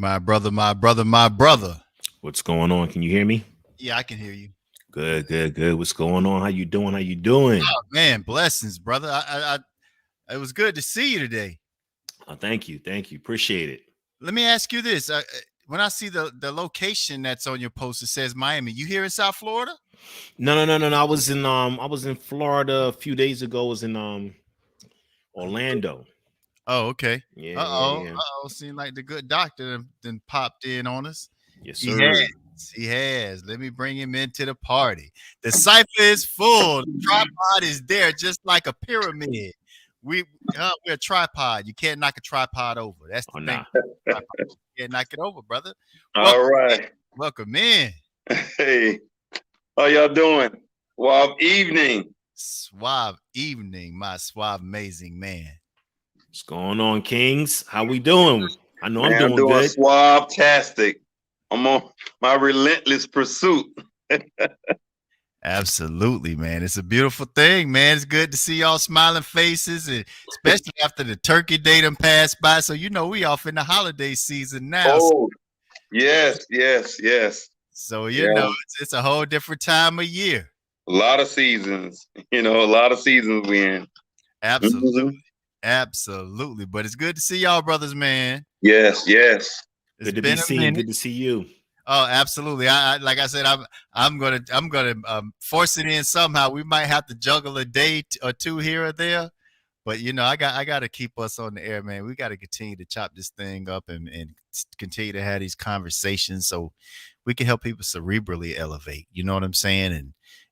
My brother, my brother, my brother. What's going on? Can you hear me? Yeah, I can hear you. Good, good, good. What's going on? How you doing? How you doing? Oh, man, blessings, brother. It was good to see you today. Oh, thank you, appreciate it. Let me ask you this: when I see the location that's on your post, it says Miami. You here in South Florida? No. I was in Florida a few days ago. I was in Orlando. Oh, okay. Yeah, yeah, yeah. Seemed like the good doctor then popped in on us. Yes, He sir. has. He has. Let me bring him into the party. The cipher is full. The tripod is there, just like a pyramid. We're a tripod. You can't knock a tripod over. That's the Oh thing. nah. You can't knock it over, brother. All Welcome, right. welcome in. Hey, how y'all doing? Well, evening. Suave evening, my suave amazing man. What's going on, Kings? How we doing? I know I'm Man, I'm doing doing good. suave-tastic. I'm on my relentless pursuit. Absolutely, man. It's a beautiful thing, man. It's good to see y'all smiling faces, and especially after the turkey day done passed by. So we off in the holiday season now. Oh, yes. So Yeah. it's a whole different time of year. A lot of seasons. A lot of seasons we in. Absolutely, Mhm. absolutely. But it's good to see y'all, brothers, man. Yes. It's Good to been be a seen. minute. Good to see you. Oh, absolutely. I like I said, I'm gonna force it in somehow. We might have to juggle a day or two here or there, but I got to keep us on the air, man. We got to continue to chop this thing up and continue to have these conversations so we can help people cerebrally elevate. You know what I'm saying?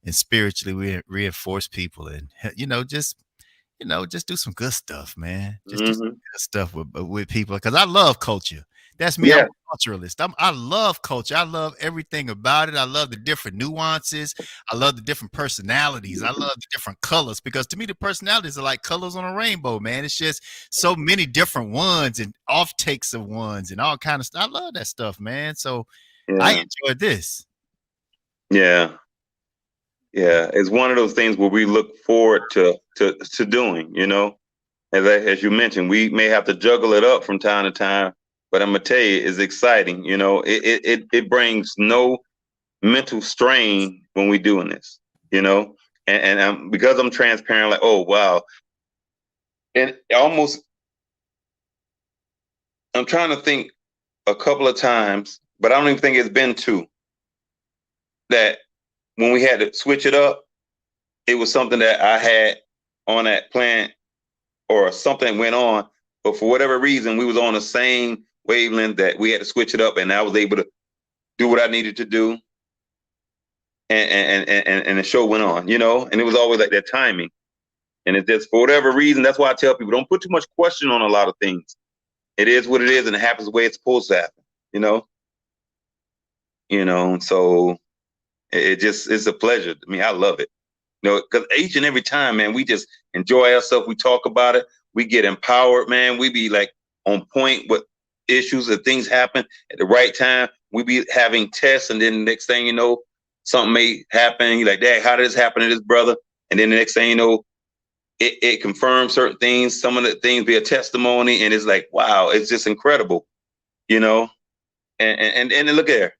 And spiritually reinforce people, and just do some good stuff, man. Just do some Hmm. good stuff with people because I love culture. That's me. I'm Yeah. a culturalist. I love culture. I love everything about it. I love the different nuances. I love the different personalities. I love the different colors because to me, the personalities are like colors on a rainbow, man. It's just so many different ones and off takes of ones and all kind of stuff. I love that stuff, man. So I Yeah. enjoyed this. Yeah. Yeah. It's one of those things where we look forward to doing. As you mentioned, we may have to juggle it up from time to time, but I'm gonna tell you, it's exciting. It brings no mental strain when we doing this. And because I'm transparent, like, oh wow, and almost I'm trying to think a couple of times, but I don't even think it's been two that when we had to switch it up, it was something that I had on that plan or something went on, but for whatever reason, we was on the same wavelength that we had to switch it up, and I was able to do what I needed to do, and the show went on, and it was always like that timing, and it just for whatever reason, that's why I tell people don't put too much question on a lot of things. It is what it is, and it happens the way it's supposed to happen, you know, So it's a pleasure. I mean, I love it, because each and every time, man, we just enjoy ourselves. We talk about it. We get empowered, man. We be like on point with issues and things happen at the right time. We be having tests, and then the next thing you know, something may happen. You're like, Dad, how did this happen to this brother? And then the next thing you know, it confirms certain things. Some of the things be a testimony, and it's like, wow, it's just incredible, you know. And then look at her,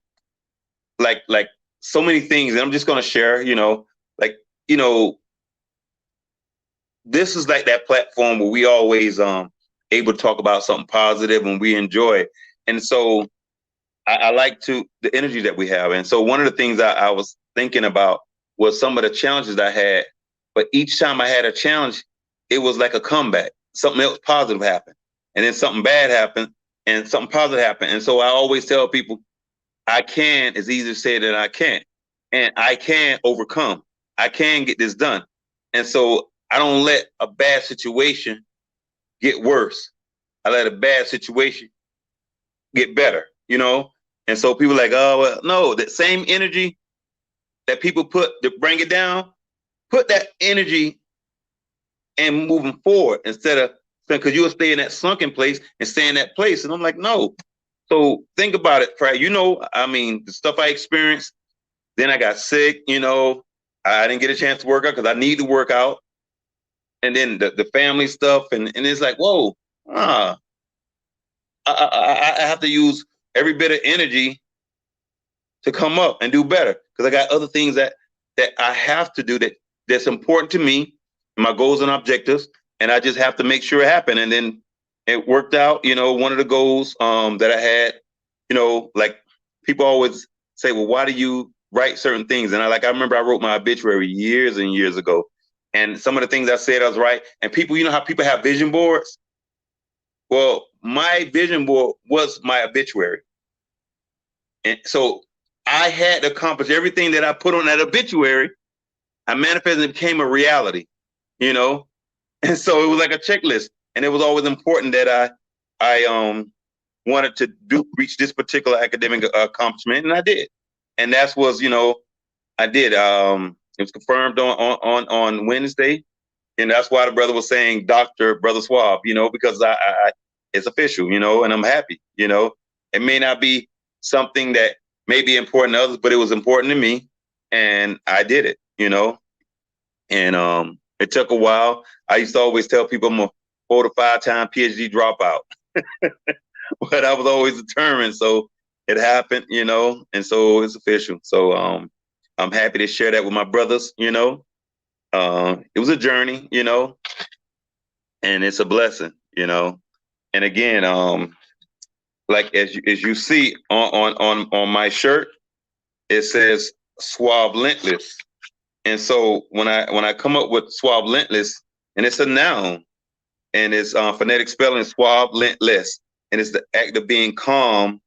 like so many things. And I'm just gonna share, like you know, this is like that platform where we always able to talk about something positive and we enjoy it. And so I like to the energy that we have. And so one of the things I was thinking about was some of the challenges I had. But each time I had a challenge, it was like a comeback. Something else positive happened. And then something bad happened and something positive happened. And so I always tell people, I can, it's easier to say than I can't. And I can overcome. I can get this done. And so I don't let a bad situation get worse. I let a bad situation get better, And so people are like, oh, well, no, that same energy that people put to bring it down, put that energy and moving forward instead of, because you will stay in that sunken place and stay in that place. And I'm like, no. So think about it, Pratt. I mean, the stuff I experienced, then I got sick, I didn't get a chance to work out because I need to work out. And then the family stuff. And it's like, whoa, I have to use every bit of energy to come up and do better, because I got other things that I have to do that's important to me, my goals and objectives, and I just have to make sure it happen. And then it worked out. One of the goals that I had, like people always say, well, why do you write certain things? And I remember I wrote my obituary years and years ago, and some of the things I said I was right. And people, how people have vision boards? Well, my vision board was my obituary. And so I had to accomplish everything that I put on that obituary. I manifested and it became a reality, And so it was like a checklist. And it was always important that I wanted to reach this particular academic accomplishment, and I did. And that's was, I did. It was confirmed on Wednesday. And that's why the brother was saying Brother Suave, because I it's official, and I'm happy, It may not be something that may be important to others, but it was important to me, and I did it, And it took a while. I used to always tell people I'm a 4 to 5 time PhD dropout, but I was always determined. So it happened, and so it's official. So I'm happy to share that with my brothers, It was a journey, and it's a blessing, And again, like as you see on my shirt, it says Suave Lentless. And so when I come up with Suave Lentless, and it's a noun, and it's phonetic spelling Suave Lentless, and it's the act of being calm,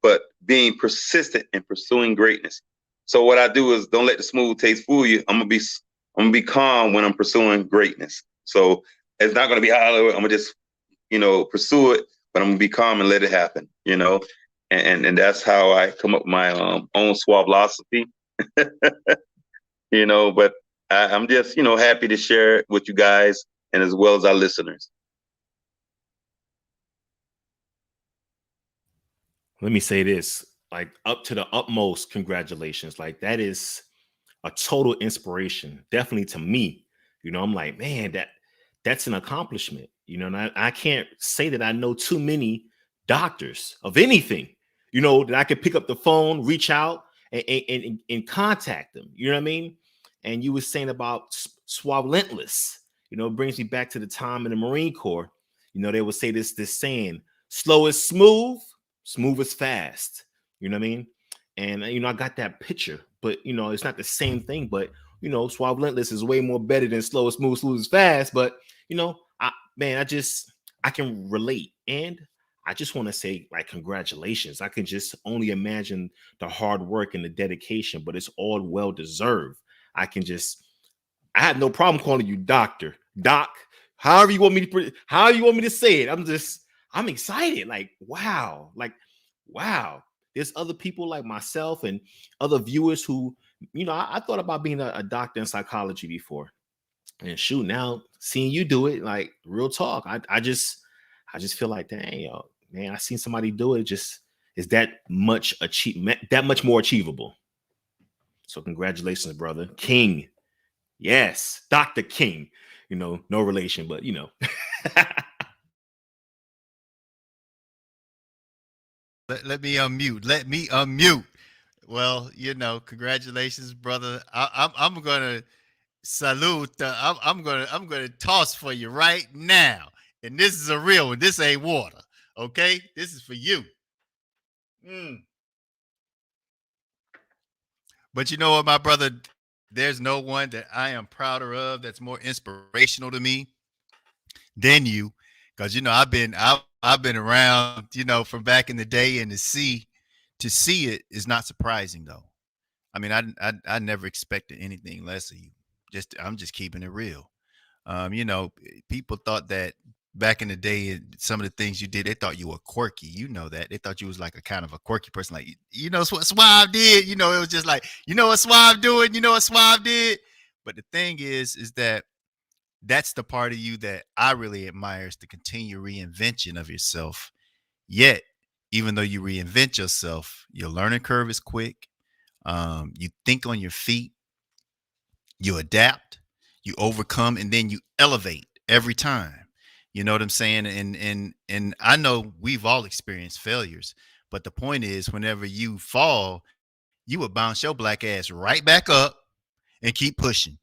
but being persistent and pursuing greatness. So what I do is don't let the smooth taste fool you. I'm gonna be calm when I'm pursuing greatness. So it's not gonna be Hollywood. I'm gonna just pursue it, but I'm gonna be calm and let it happen. And that's how I come up with my own Suave philosophy. But I'm just happy to share it with you guys and as well as our listeners. Let me say this, like up to the utmost congratulations. Like that is a total inspiration, definitely to me. I'm like, man, that's an accomplishment. And I can't say that I know too many doctors of anything, that I could pick up the phone, reach out and contact them. You know what I mean? And you were saying about Suave Lentless, it brings me back to the time in the Marine Corps. They would say this saying, slow is smooth, smooth is fast. You know what I mean? And, I got that picture, but, it's not the same thing. But, Suave Lentless is way more better than slow is smooth, smooth is fast. But, I can relate. And I just want to say, like, congratulations. I can just only imagine the hard work and the dedication, but it's all well deserved. I have no problem calling you Doc, however you want me to say it. I'm excited. Like, wow. There's other people like myself and other viewers who, I thought about being a doctor in psychology before. And shoot, now seeing you do it, like real talk, I just feel like, dang, yo, man, I seen somebody do it. Just is that much more achievable. So congratulations, brother. King. Yes, Dr. King. No relation, but Let me unmute. Well, congratulations, brother. I'm gonna salute. I'm gonna toss for you right now, and this is a real one. This ain't water, okay? This is for you. But you know what, my brother? There's no one that I am prouder of that's more inspirational to me than you, because I've been around, from back in the day, and to see it is not surprising though. I mean, I never expected anything less of you. I'm just keeping it real. People thought that back in the day, some of the things you did, they thought you were quirky. That they thought you was like a kind of a quirky person. Like, what Suave did. It was just like, what Suave doing. What Suave did. But the thing is that that's the part of you that I really admire, is the continued reinvention of yourself. Yet, even though you reinvent yourself, your learning curve is quick. You think on your feet, you adapt, you overcome, and then you elevate every time. You know what I'm saying? And I know we've all experienced failures, but the point is, whenever you fall, you would bounce your black ass right back up and keep pushing.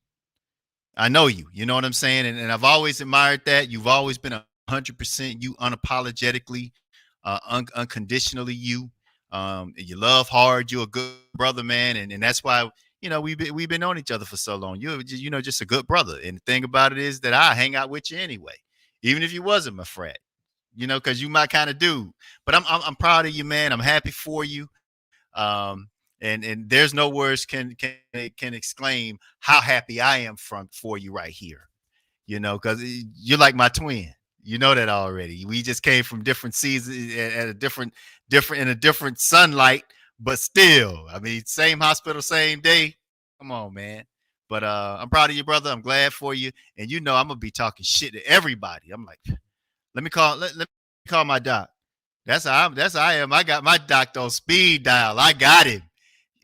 I know you. You know what I'm saying? And I've always admired that. You've always been 100% you, unapologetically, unconditionally you. You love hard. You're a good brother, man, and that's why we've been on each other for so long. You're just a good brother. And the thing about it is that I hang out with you anyway, even if you wasn't my frat. Because you my kind of dude. But I'm proud of you, man. I'm happy for you. And there's no words can exclaim how happy I am for you right here. Because you're like my twin. You know that already. We just came from different seasons at a different sunlight, but still, I mean, same hospital, same day. Come on, man. But I'm proud of you, brother. I'm glad for you. And I'm gonna be talking shit to everybody. I'm like, let me call my doc. That's how I am. I got my doc on speed dial. I got him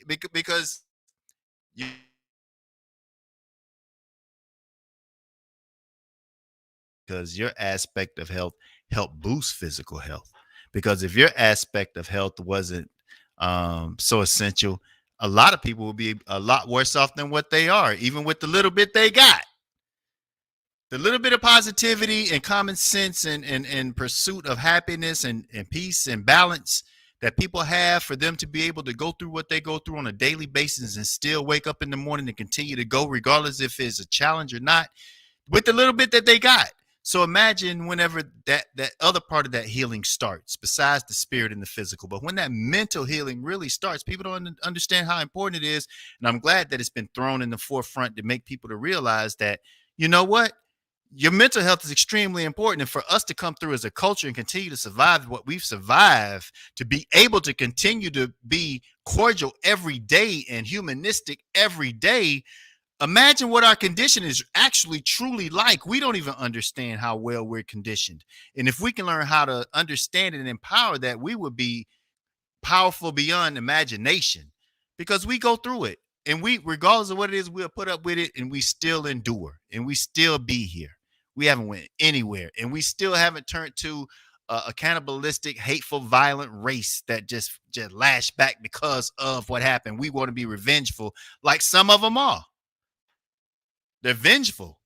because you because your aspect of health helped boost physical health. Because if your aspect of health wasn't so essential, a lot of people will be a lot worse off than what they are, even with the little bit they got. The little bit of positivity and common sense and pursuit of happiness and peace and balance that people have for them to be able to go through what they go through on a daily basis and still wake up in the morning and continue to go regardless if it's a challenge or not, with the little bit that they got. So imagine whenever that other part of that healing starts, besides the spirit and the physical, but when that mental healing really starts, people don't understand how important it is. And I'm glad that it's been thrown in the forefront to make people to realize that, you know what? Your mental health is extremely important. And for us to come through as a culture and continue to survive what we've survived, to be able to continue to be cordial every day and humanistic every day, imagine what our condition is actually truly like. We don't even understand how well we're conditioned. And if we can learn how to understand and empower that, we would be powerful beyond imagination, because we go through it. And we, regardless of what it is, we'll put up with it, and we still endure, and we still be here. We haven't went anywhere, and we still haven't turned to a cannibalistic, hateful, violent race that just lash back because of what happened. We want to be revengeful, like some of them are. They're vengeful,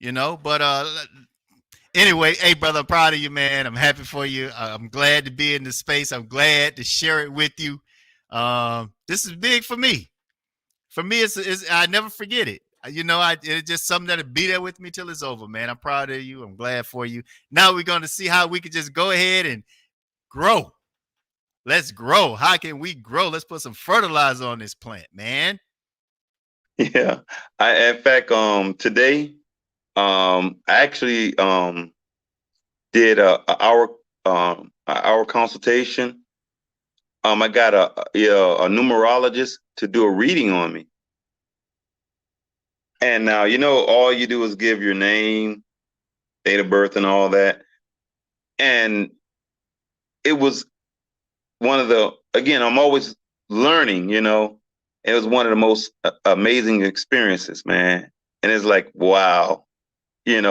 But anyway, hey, brother, I'm proud of you, man. I'm happy for you. I'm glad to be in this space. I'm glad to share it with you. This is big for me. For me, it's I never forget it. It's just something that'll be there with me till it's over, man. I'm proud of you. I'm glad for you. Now we're going to see how we can just go ahead and grow. Let's grow. How can we grow? Let's put some fertilizer on this plant, man. Yeah. In fact, today, I actually did a hour consultation. I got a numerologist to do a reading on me. And now, all you do is give your name, date of birth, and all that. And it was one of again, I'm always learning, It was one of the most amazing experiences, man. And it's like, wow, and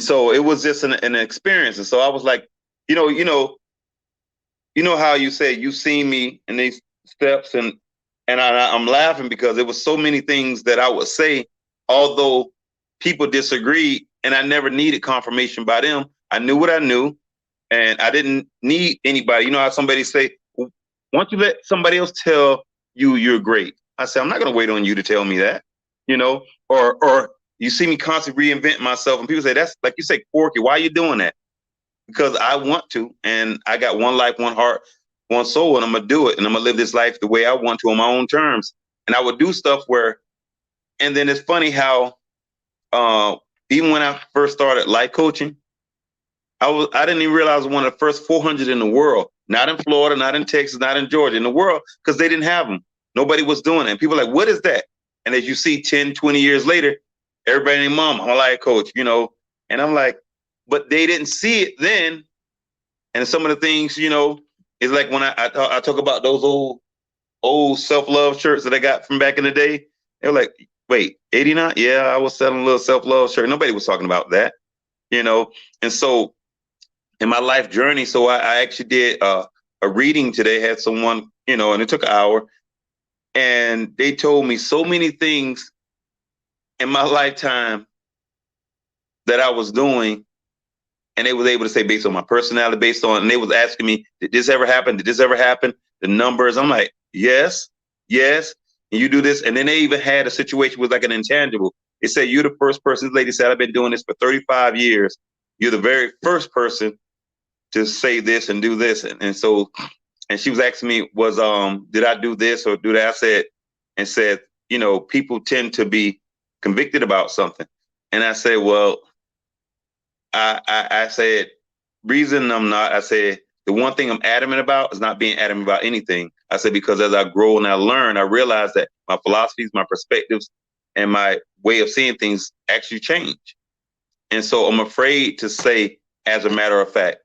so it was just an experience. And so I was like, you know how you say you've seen me in these steps, and I'm laughing because it was so many things that I would say, although people disagree, and I never needed confirmation by them. I knew what I knew, and I didn't need anybody. You know how somebody say, why don't you let somebody else tell you you're great? I said, I'm not going to wait on you to tell me that, or you see me constantly reinventing myself, and people say, that's like you say, quirky. Why are you doing that? Because I want to, and I got one life, one heart, one soul, and I'm going to do it. And I'm going to live this life the way I want to on my own terms. And I would do stuff and then it's funny how, even when I first started life coaching, I didn't even realize I was one of the first 400 in the world, not in Florida, not in Texas, not in Georgia, in the world, because they didn't have them. Nobody was doing it. And people are like, what is that? And as you see 10, 20 years later, everybody named Mom, I'm a life coach, and I'm like, but they didn't see it then. And some of the things, is like when I talk about those old self-love shirts that I got from back in the day. They're like, wait, 89? Yeah, I was selling a little self-love shirt. Nobody was talking about that, you know? And so in my life journey, so I actually did a reading today, had someone, you know, and it took an hour, and they told me so many things in my lifetime that I was doing, and they was able to say based on my personality, based on, and they was asking me, did this ever happen? Did this ever happen? The numbers. I'm like, yes, yes. And you do this. And then they even had a situation with like an intangible. They said, you're the first person, this lady said, I've been doing this for 35 years. You're the very first person to say this and do this. And so, and she was asking me, did I do this or do that? I said, you know, people tend to be convicted about something. And I said, well, I said, reason I'm not, I said, the one thing I'm adamant about is not being adamant about anything. I said, because as I grow and I learn, I realize that my philosophies, my perspectives, and my way of seeing things actually change. And so I'm afraid to say, as a matter of fact.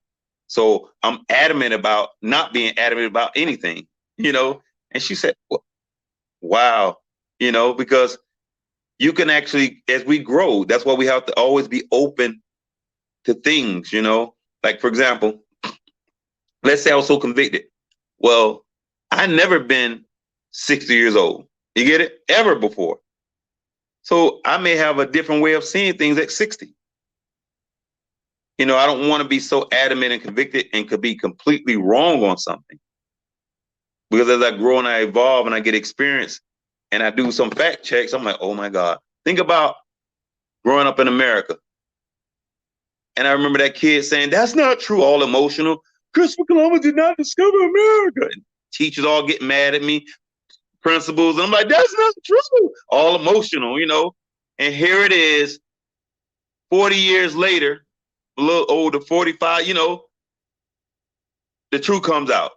So I'm adamant about not being adamant about anything, you know? And she said, wow, you know, because you can actually, as we grow, that's why we have to always be open to things, you know? Like, for example, let's say I was so convicted. Well, I never been 60 years old. You get it? Ever before. So I may have a different way of seeing things at 60. You know, I don't want to be so adamant and convicted and could be completely wrong on something. Because as I grow and I evolve and I get experience and I do some fact checks, I'm like, oh my God. Think about growing up in America. And I remember that kid saying, that's not true, all emotional. Christopher Columbus did not discover America. And teachers all get mad at me, principals. And I'm like, that's not true, all emotional, you know. And here it is, 40 years later, a little older, 45, you know, the truth comes out.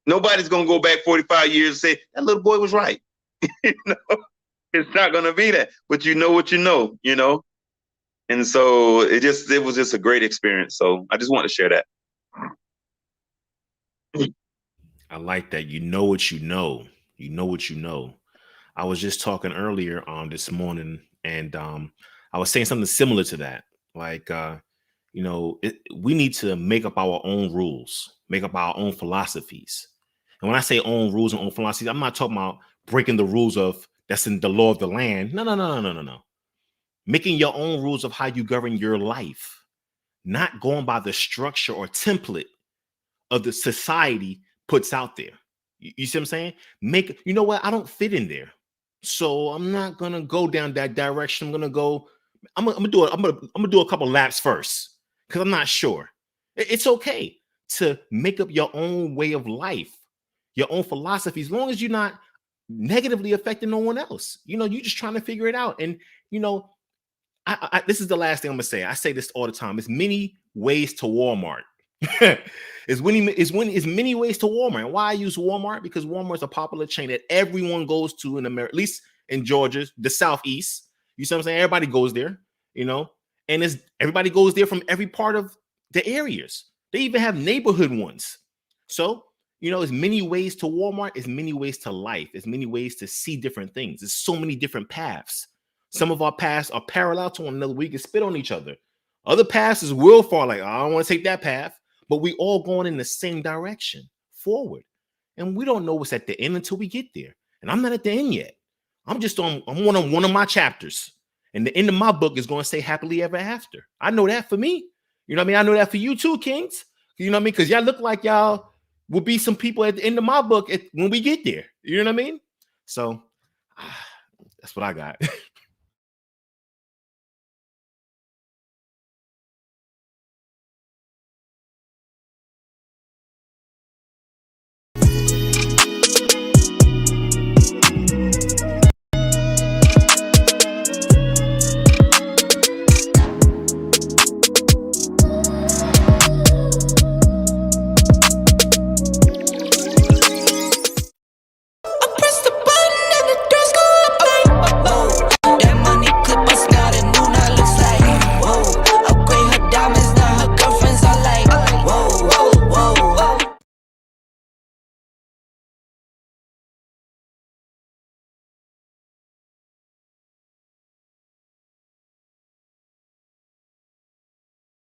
Nobody's going to go back 45 years and say, that little boy was right. You know, it's not going to be that. But you know what you know. And so it was just a great experience. So I just want to share that. I like that. You know what you know. You know what you know. I was just talking earlier this morning, and I was saying something similar to that. Like, you know, we need to make up our own rules, make up our own philosophies. And when I say own rules and own philosophies, I'm not talking about breaking the rules of that's in the law of the land. No. Making your own rules of how you govern your life, not going by the structure or template of the society puts out there. You see what I'm saying? You know what? I don't fit in there. So I'm not going to go down that direction. I'm going to do a couple laps first because I'm not sure. It's okay to make up your own way of life, your own philosophy, as long as you're not negatively affecting no one else. You know, you're just trying to figure it out. And, you know, this is the last thing I'm going to say. I say this all the time. It's many ways to Walmart. It's many ways to Walmart. And why I use Walmart? Because Walmart is a popular chain that everyone goes to in America, at least in Georgia, the Southeast. You see what I'm saying? Everybody goes there, you know, and everybody goes there from every part of the areas. They even have neighborhood ones. So, you know, there's many ways to Walmart. There's many ways to life. There's many ways to see different things. There's so many different paths. Some of our paths are parallel to one another. We can spit on each other. Other paths is real far, like, I don't want to take that path. But we all going in the same direction, forward. And we don't know what's at the end until we get there. And I'm not at the end yet. I'm one of my chapters. And the end of my book is going to say happily ever after. I know that for me. You know what I mean? I know that for you too, Kings. You know what I mean? Because y'all look like y'all will be some people at the end of my book when we get there. You know what I mean? So that's what I got.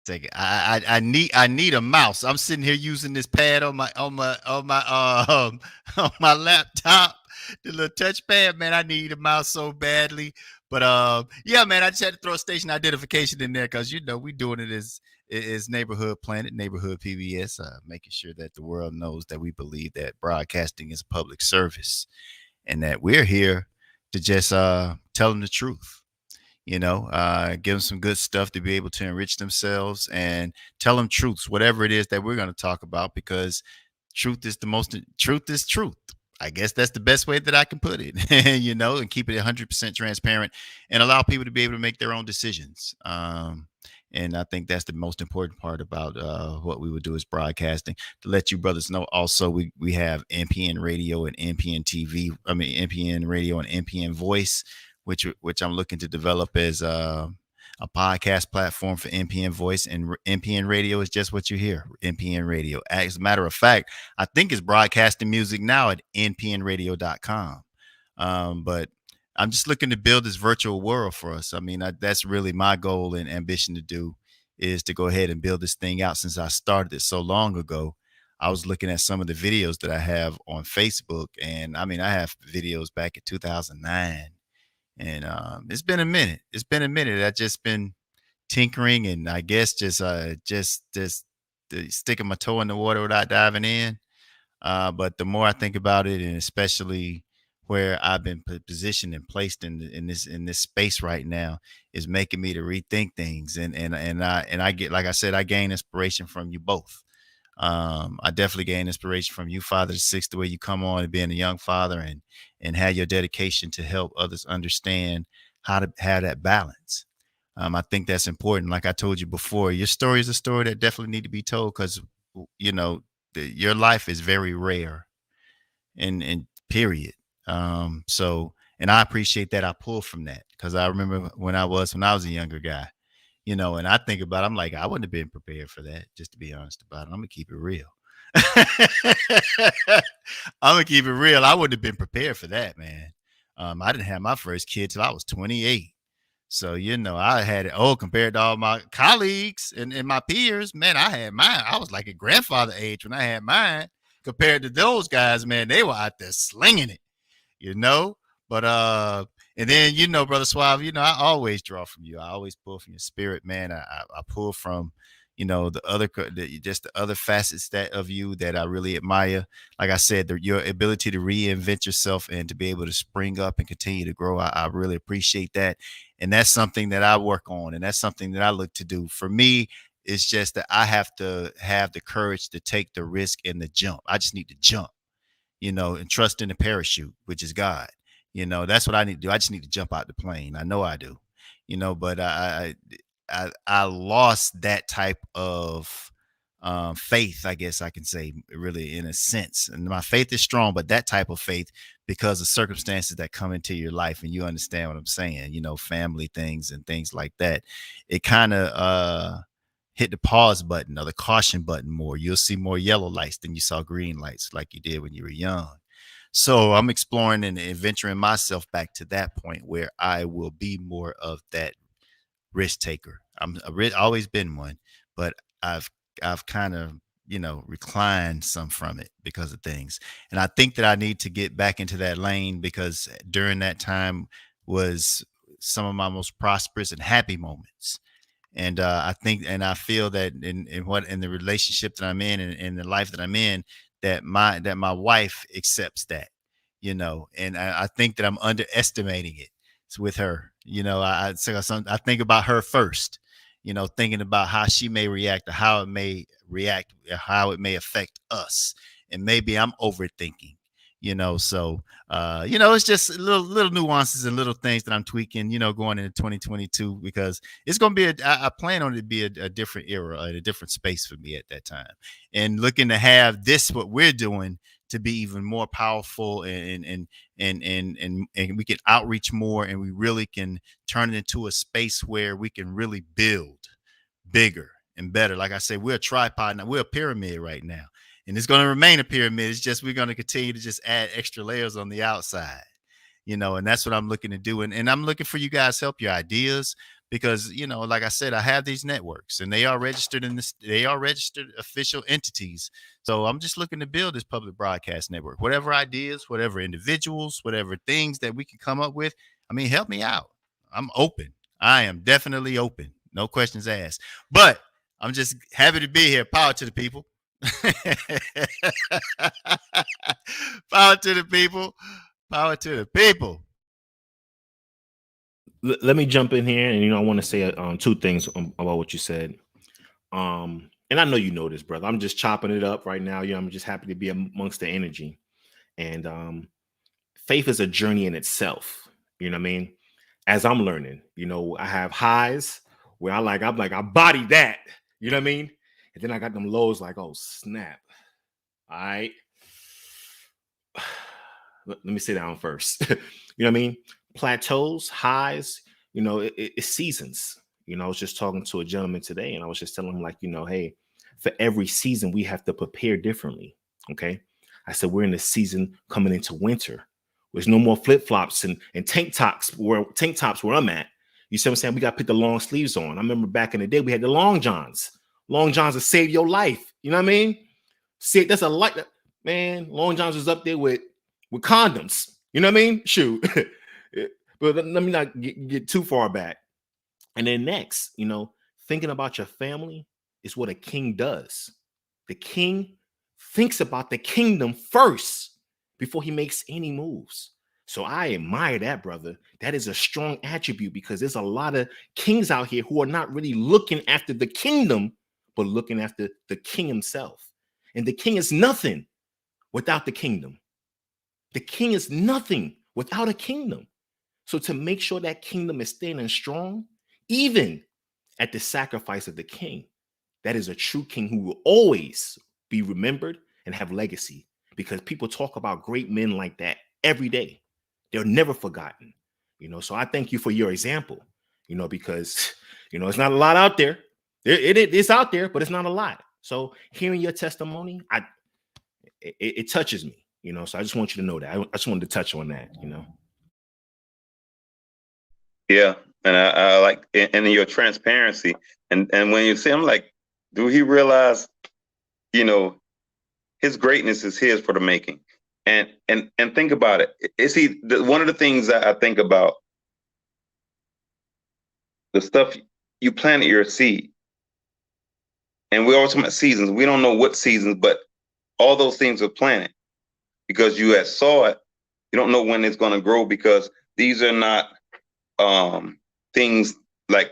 Take it. I need a mouse. I'm sitting here using this pad on my laptop, the little touchpad. Man, I need a mouse so badly. But yeah, man, I just had to throw station identification in there because we doing it as Neighborhood Planet, Neighborhood PBS, making sure that the world knows that we believe that broadcasting is a public service and that we're here to just tell them the truth. Give them some good stuff to be able to enrich themselves and tell them truths, whatever it is that we're going to talk about, because truth is truth. I guess that's the best way that I can put it, and keep it 100% transparent and allow people to be able to make their own decisions. And I think that's the most important part about what we would do is broadcasting, to let you brothers know. Also, we have NPN radio and NPN TV. I mean, NPN radio and NPN voice, which I'm looking to develop as a podcast platform for NPN voice, and NPN radio is just what you hear, NPN radio. As a matter of fact, I think it's broadcasting music now at npnradio.com. But I'm just looking to build this virtual world for us. I mean, that's really my goal and ambition to do, is to go ahead and build this thing out. Since I started it so long ago, I was looking at some of the videos that I have on Facebook, and I mean, I have videos back in 2009. And it's been a minute. I've just been tinkering, and I guess just sticking my toe in the water without diving in. But the more I think about it, and especially where I've been positioned and placed in this space right now, is making me to rethink things. And I get, like I said, I gain inspiration from you both. I definitely gain inspiration from you, Father the Six, the way you come on and being a young father and have your dedication to help others understand how to have that balance. I think that's important. Like I told you before, your story is a story that definitely need to be told, because your life is very rare, and period. So, and I appreciate that. I pull from that because I remember when I was a younger guy. And I think about it, I'm like, I wouldn't have been prepared for that, just to be honest about it. I'm gonna keep it real. I'm gonna keep it real. I wouldn't have been prepared for that, man. I didn't have my first kid till I was 28. So, I had it, compared to all my colleagues and my peers, man, I had mine. I was like a grandfather age when I had mine. Compared to those guys, man, they were out there slinging it, you know. But and then Brother Suave, I always draw from you. I always pull from your spirit, man. I pull from just the other facets of you that I really admire. Like I said, your ability to reinvent yourself and to be able to spring up and continue to grow. I really appreciate that, and that's something that I work on, and that's something that I look to do. For me, it's just that I have to have the courage to take the risk and the jump. I just need to jump, and trust in the parachute, which is God. That's what I need to do. I just need to jump out the plane. I know I do, but I lost that type of faith, I guess I can say, really, in a sense. And my faith is strong, but that type of faith, because of circumstances that come into your life, and you understand what I'm saying, family things and things like that, it kind of hit the pause button or the caution button more. You'll see more yellow lights than you saw green lights, like you did when you were young. So I'm exploring and venturing myself back to that point where I will be more of that risk taker. I've always been one, but I've kind of reclined some from it because of things. And I think that I need to get back into that lane, because during that time was some of my most prosperous and happy moments. And I think, and I feel that in the relationship that I'm in, and in the life that I'm in, that my wife accepts that, and I think that I'm underestimating it with her. I think about her first, thinking about how she may react, or how it may react, how it may affect us. And maybe I'm overthinking, so it's just little nuances and little things that I'm tweaking, going into 2022, because it's going to be I plan on it to be a different era, a different space for me at that time, and looking to have what we're doing to be even more powerful, and we can outreach more, and we really can turn it into a space where we can really build bigger and better. Like I say, we're a tripod now, we're a pyramid right now. And it's going to remain a pyramid. It's just we're going to continue to just add extra layers on the outside, and that's what I'm looking to do. And I'm looking for you guys' help, your ideas. because, you know, like I said, I have these networks and they are registered in this, they are registered official entities. So I'm just looking to build this public broadcast network. Whatever ideas, whatever individuals, whatever things that we can come up with, I mean, help me out. I'm open. I am definitely open. No questions asked. But I'm just happy to be here. Power to the people. Power to the people. Power to the people. Let me jump in here, and I want to say two things about what you said. And I know you know this, brother. I'm just chopping it up right now. I'm just happy to be amongst the energy. And faith is a journey in itself. You know what I mean? As I'm learning, I have highs where I'm like, I body that. You know what I mean? And then I got them lows like, oh, snap. All right. Let me sit down first. You know what I mean? Plateaus, highs, it's seasons. I was just talking to a gentleman today, and I was just telling him, like, hey, for every season, we have to prepare differently. Okay. I said, we're in the season coming into winter. There's no more flip-flops and tank tops where I'm at. You see what I'm saying? We got to put the long sleeves on. I remember back in the day, we had the long johns. Long johns will save your life. You know what I mean? See, that's a light, man. Long johns is up there with condoms. You know what I mean? Shoot. But let me not get too far back. And then next, thinking about your family is what a king does. The king thinks about the kingdom first before he makes any moves. So I admire that, brother. That is a strong attribute, because there's a lot of kings out here who are not really looking after the kingdom, but looking after the king himself. And the king is nothing without the kingdom. The king is nothing without a kingdom. So to make sure that kingdom is standing strong, even at the sacrifice of the king, that is a true king who will always be remembered and have legacy, because people talk about great men like that every day. They're never forgotten. So I thank you for your example, because, it's not a lot out there. It's out there, but it's not a lot. So hearing your testimony, it touches me, so I just want you to know that. I just wanted to touch on that, Yeah. And I like, and your transparency. And when you see, I'm like, do he realize, his greatness is his for the making? And think about it. One of the things that I think about, the stuff you planted your seed. And we always talk about seasons. We don't know what seasons, but all those things are planted because you had saw it. You don't know when it's going to grow, because these are not things like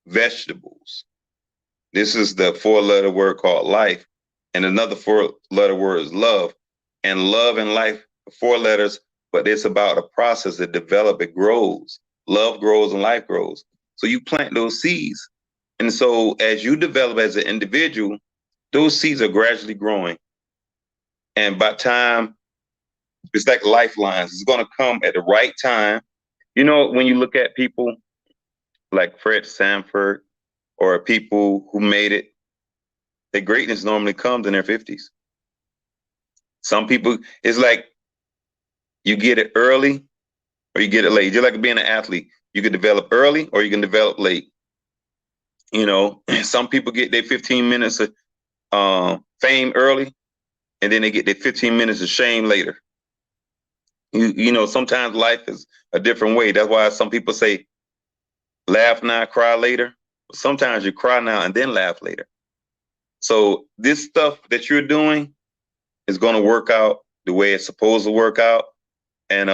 vegetables. This is the 4-letter word called life. And another 4-letter word is love. And love and life, 4 letters, but it's about a process that develops, it grows. Love grows and life grows. So you plant those seeds. And so as you develop as an individual, those seeds are gradually growing. And by time, it's like lifelines. It's going to come at the right time. When you look at people like Fred Sanford or people who made it, their greatness normally comes in their 50s. Some people, it's like you get it early or you get it late. Just like being an athlete. You can develop early or you can develop late. Some people get their 15 minutes of fame early, and then they get their 15 minutes of shame later. Sometimes life is a different way. That's why some people say, laugh now, cry later. Sometimes you cry now and then laugh later. So this stuff that you're doing is going to work out the way it's supposed to work out. And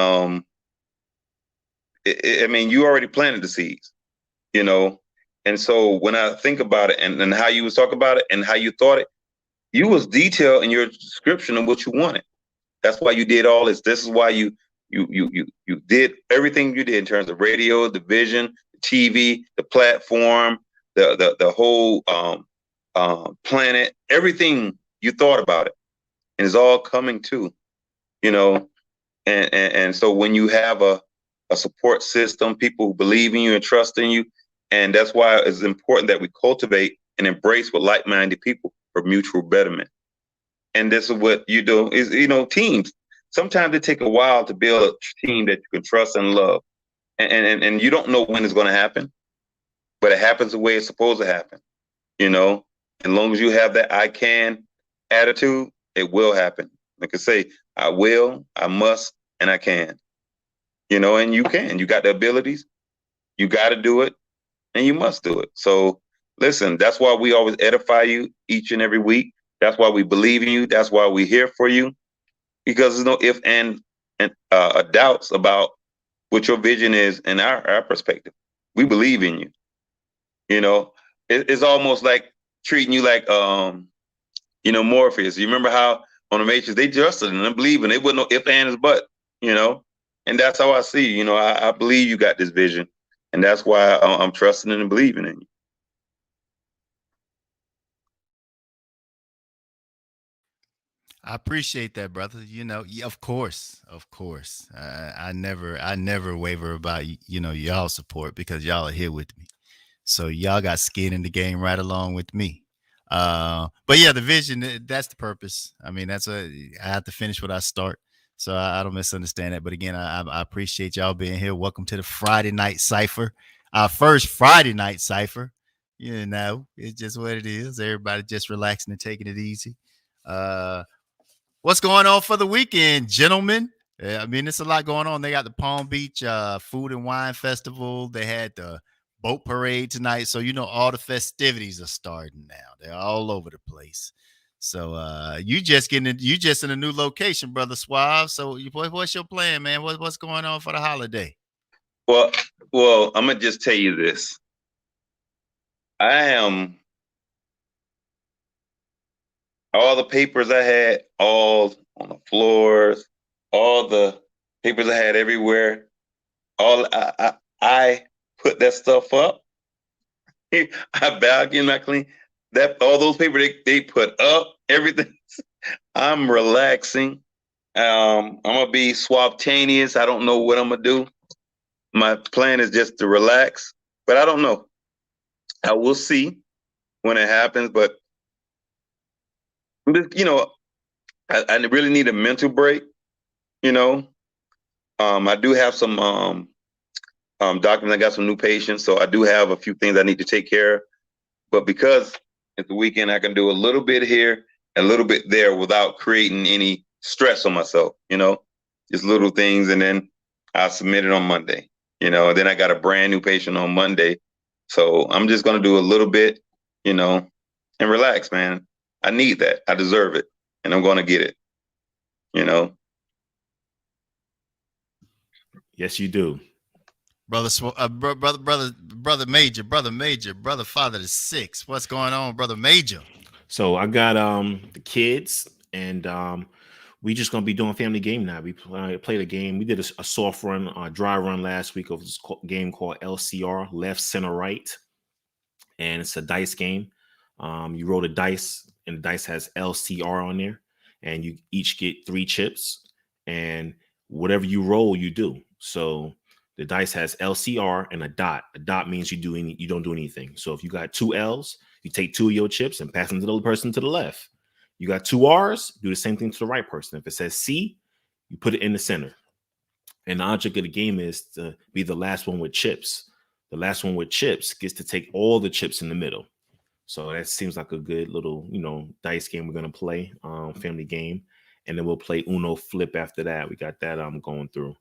you already planted the seeds, And so when I think about it and how you was talking about it and how you thought it, you was detailed in your description of what you wanted. That's why you did all this. This is why you did everything you did in terms of radio, the vision, the TV, the platform, the whole planet, everything. You thought about it, and it's all coming to, and so when you have a support system, people who believe in you and trust in you, and that's why it's important that we cultivate and embrace with like-minded people for mutual betterment. And this is what you do is, teams. Sometimes it takes a while to build a team that you can trust and love. And you don't know when it's going to happen. but it happens the way it's supposed to happen. You know, as long as you have that I can attitude, it will happen. Like I say, I will, I must, and I can. You know, and you can. You got the abilities. You got to do it, and you must do it. So listen, that's why we always edify you each and every week. That's why we believe in you. That's why we're here for you, because there's no if and doubts about what your vision is and our perspective. We believe in you. You know, it's almost like treating you like Morpheus. You remember how on the Matrix they trusted and believed, and it wasn't no if, and, but, you know, and that's how I see. You know, I believe you got this vision, and that's why I'm trusting and believing in you. I appreciate that, brother. You know, yeah, of course, of course. I never waver about y'all support because y'all are here with me. So y'all got skin in the game right along with me. But yeah, the vision, that's the purpose. I mean, I have to finish what I start. So I don't misunderstand that. But again, I appreciate y'all being here. Welcome to the Friday night Cipher. Our first Friday night Cipher. You know, it's just what it is. Everybody just relaxing and taking it easy. What's going on for the weekend, gentlemen? I mean, it's a lot going on. They got the Palm Beach Food and Wine Festival. They had the boat parade tonight. So, all the festivities are starting now. They're all over the place. So you just in a new location, brother Suave. So what's your plan, man? What's going on for the holiday? Well, I'm gonna just tell you this. I am all the papers I had all on the floors, all the papers I had everywhere. I put that stuff up. I vacuumed, I clean that. All those papers they put up everything. I'm relaxing. I'm gonna be spontaneous. I don't know what I'm gonna do. My plan is just to relax, but I don't know. I will see when it happens. But I really need a mental break. I do have some documents. I got some new patients, so I do have a few things I need to take care of. But because it's the weekend, I can do a little bit here, a little bit there without creating any stress on myself. Just little things, and then I submit it on Monday. Then I got a brand new patient on Monday, so I'm just gonna do a little bit, and relax, man. I need that. I deserve it, and I'm gonna get it. Yes, you do. Brother Major, brother father to six. What's going on, brother Major? So I got the kids, and we just gonna be doing family game now. We played a game. We did a soft run, dry run last week of this game called LCR, left, center, right, and it's a dice game. You roll the dice, and the dice has LCR on there, and you each get 3 chips, and whatever you roll, you do. So the dice has LCR and a dot. A dot means you don't do anything. So if you got 2 L's, you take 2 of your chips and pass them to the person to the left. You got 2 R's, do the same thing to the right person. If it says C, you put it in the center. And the object of the game is to be the last one with chips. The last one with chips gets to take all the chips in the middle. So that seems like a good little, dice game we're going to play, family game. And then we'll play Uno Flip after that. We got that going through.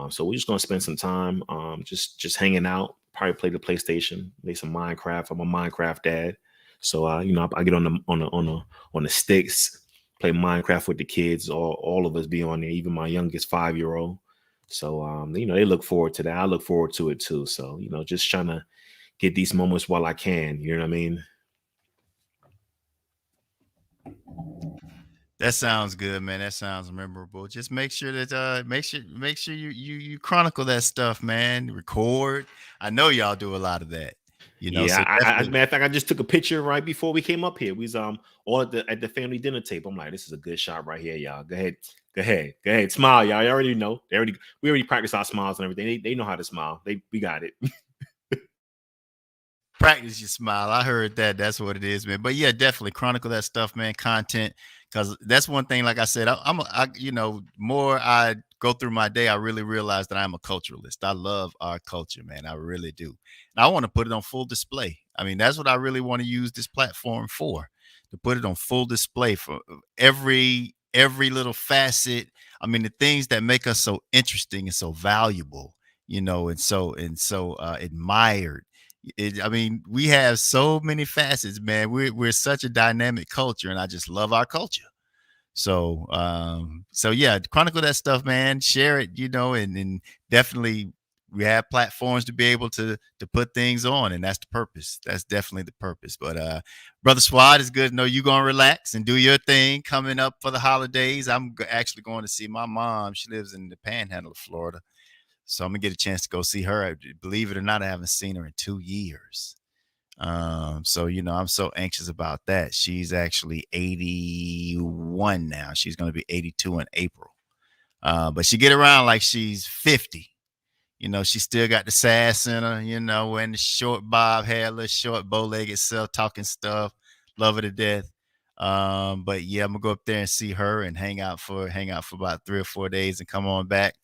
So we're just going to spend some time just hanging out, probably play the PlayStation, play some Minecraft. I'm a Minecraft dad. So, I get on the sticks, play Minecraft with the kids. All of us be on there, even my youngest 5-year-old. So, they look forward to that. I look forward to it too. So, just trying to get these moments while I can. You know what I mean? That sounds good, man. That sounds memorable. Just make sure that make sure you chronicle that stuff, man. Record. I know y'all do a lot of that. Yeah, so as a matter of fact, I just took a picture right before we came up here. We was all at the family dinner table. I'm like, this is a good shot right here, y'all. Go ahead, smile, y'all. You already know. We already practiced our smiles and everything. They know how to smile. We got it. Practice your smile. I heard that. That's what it is, man. But yeah, definitely chronicle that stuff, man. Content, because that's one thing. Like I said, more I go through my day, I really realize that I'm a culturalist. I love our culture, man. I really do. And I want to put it on full display. I mean, that's what I really want to use this platform for, to put it on full display for every little facet. I mean, the things that make us so interesting and so valuable, and so admired. I mean, we have so many facets, man. We're such a dynamic culture, and I just love our culture. So yeah, chronicle that stuff, man. Share it, and definitely we have platforms to be able to put things on, and that's the purpose. That's definitely the purpose. But Brother Swad, it's good to know you gonna relax and do your thing coming up for the holidays. I'm actually going to see my mom. She lives in the Panhandle of Florida, so I'm gonna get a chance to go see her. Believe it or not, I haven't seen her in 2 years. So I'm so anxious about that. She's actually 81 now. She's going to be 82 in April. But she get around like she's 50. She still got the sass in her, wearing the short bob hair, little short bow-legged self, talking stuff. Love her to death. But yeah, I'm gonna go up there and see her and hang out for about 3 or 4 days and come on back.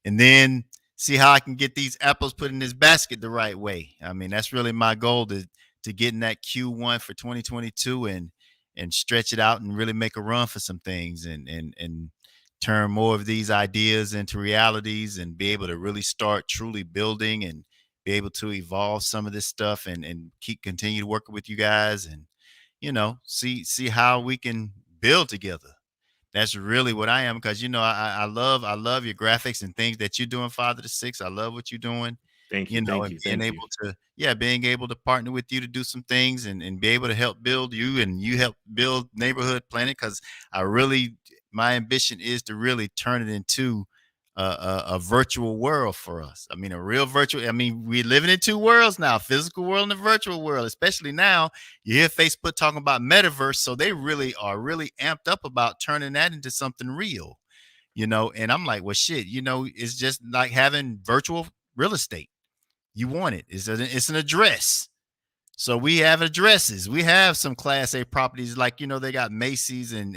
And then see how I can get these apples put in this basket the right way. I mean, that's really my goal, to get in that Q1 for 2022 and stretch it out and really make a run for some things and turn more of these ideas into realities and be able to really start truly building and be able to evolve some of this stuff and continue working with you guys and see how we can build together. That's really what I am, because I love your graphics and things that you're doing, Father to Six. I love what you're doing, Thank you, thank and you, being thank you. able to being able to partner with you to do some things and be able to help build you, and you help build Neighborhood Planet, because my ambition is to really turn it into a virtual world for us. I mean, a real virtual. I mean, we're living in two worlds now: physical world and the virtual world. Especially now, you hear Facebook talking about metaverse, so they really are amped up about turning that into something real. And I'm like, well, shit. It's just like having virtual real estate. You want it. It's an address. So we have addresses. We have some Class A properties, like they got Macy's and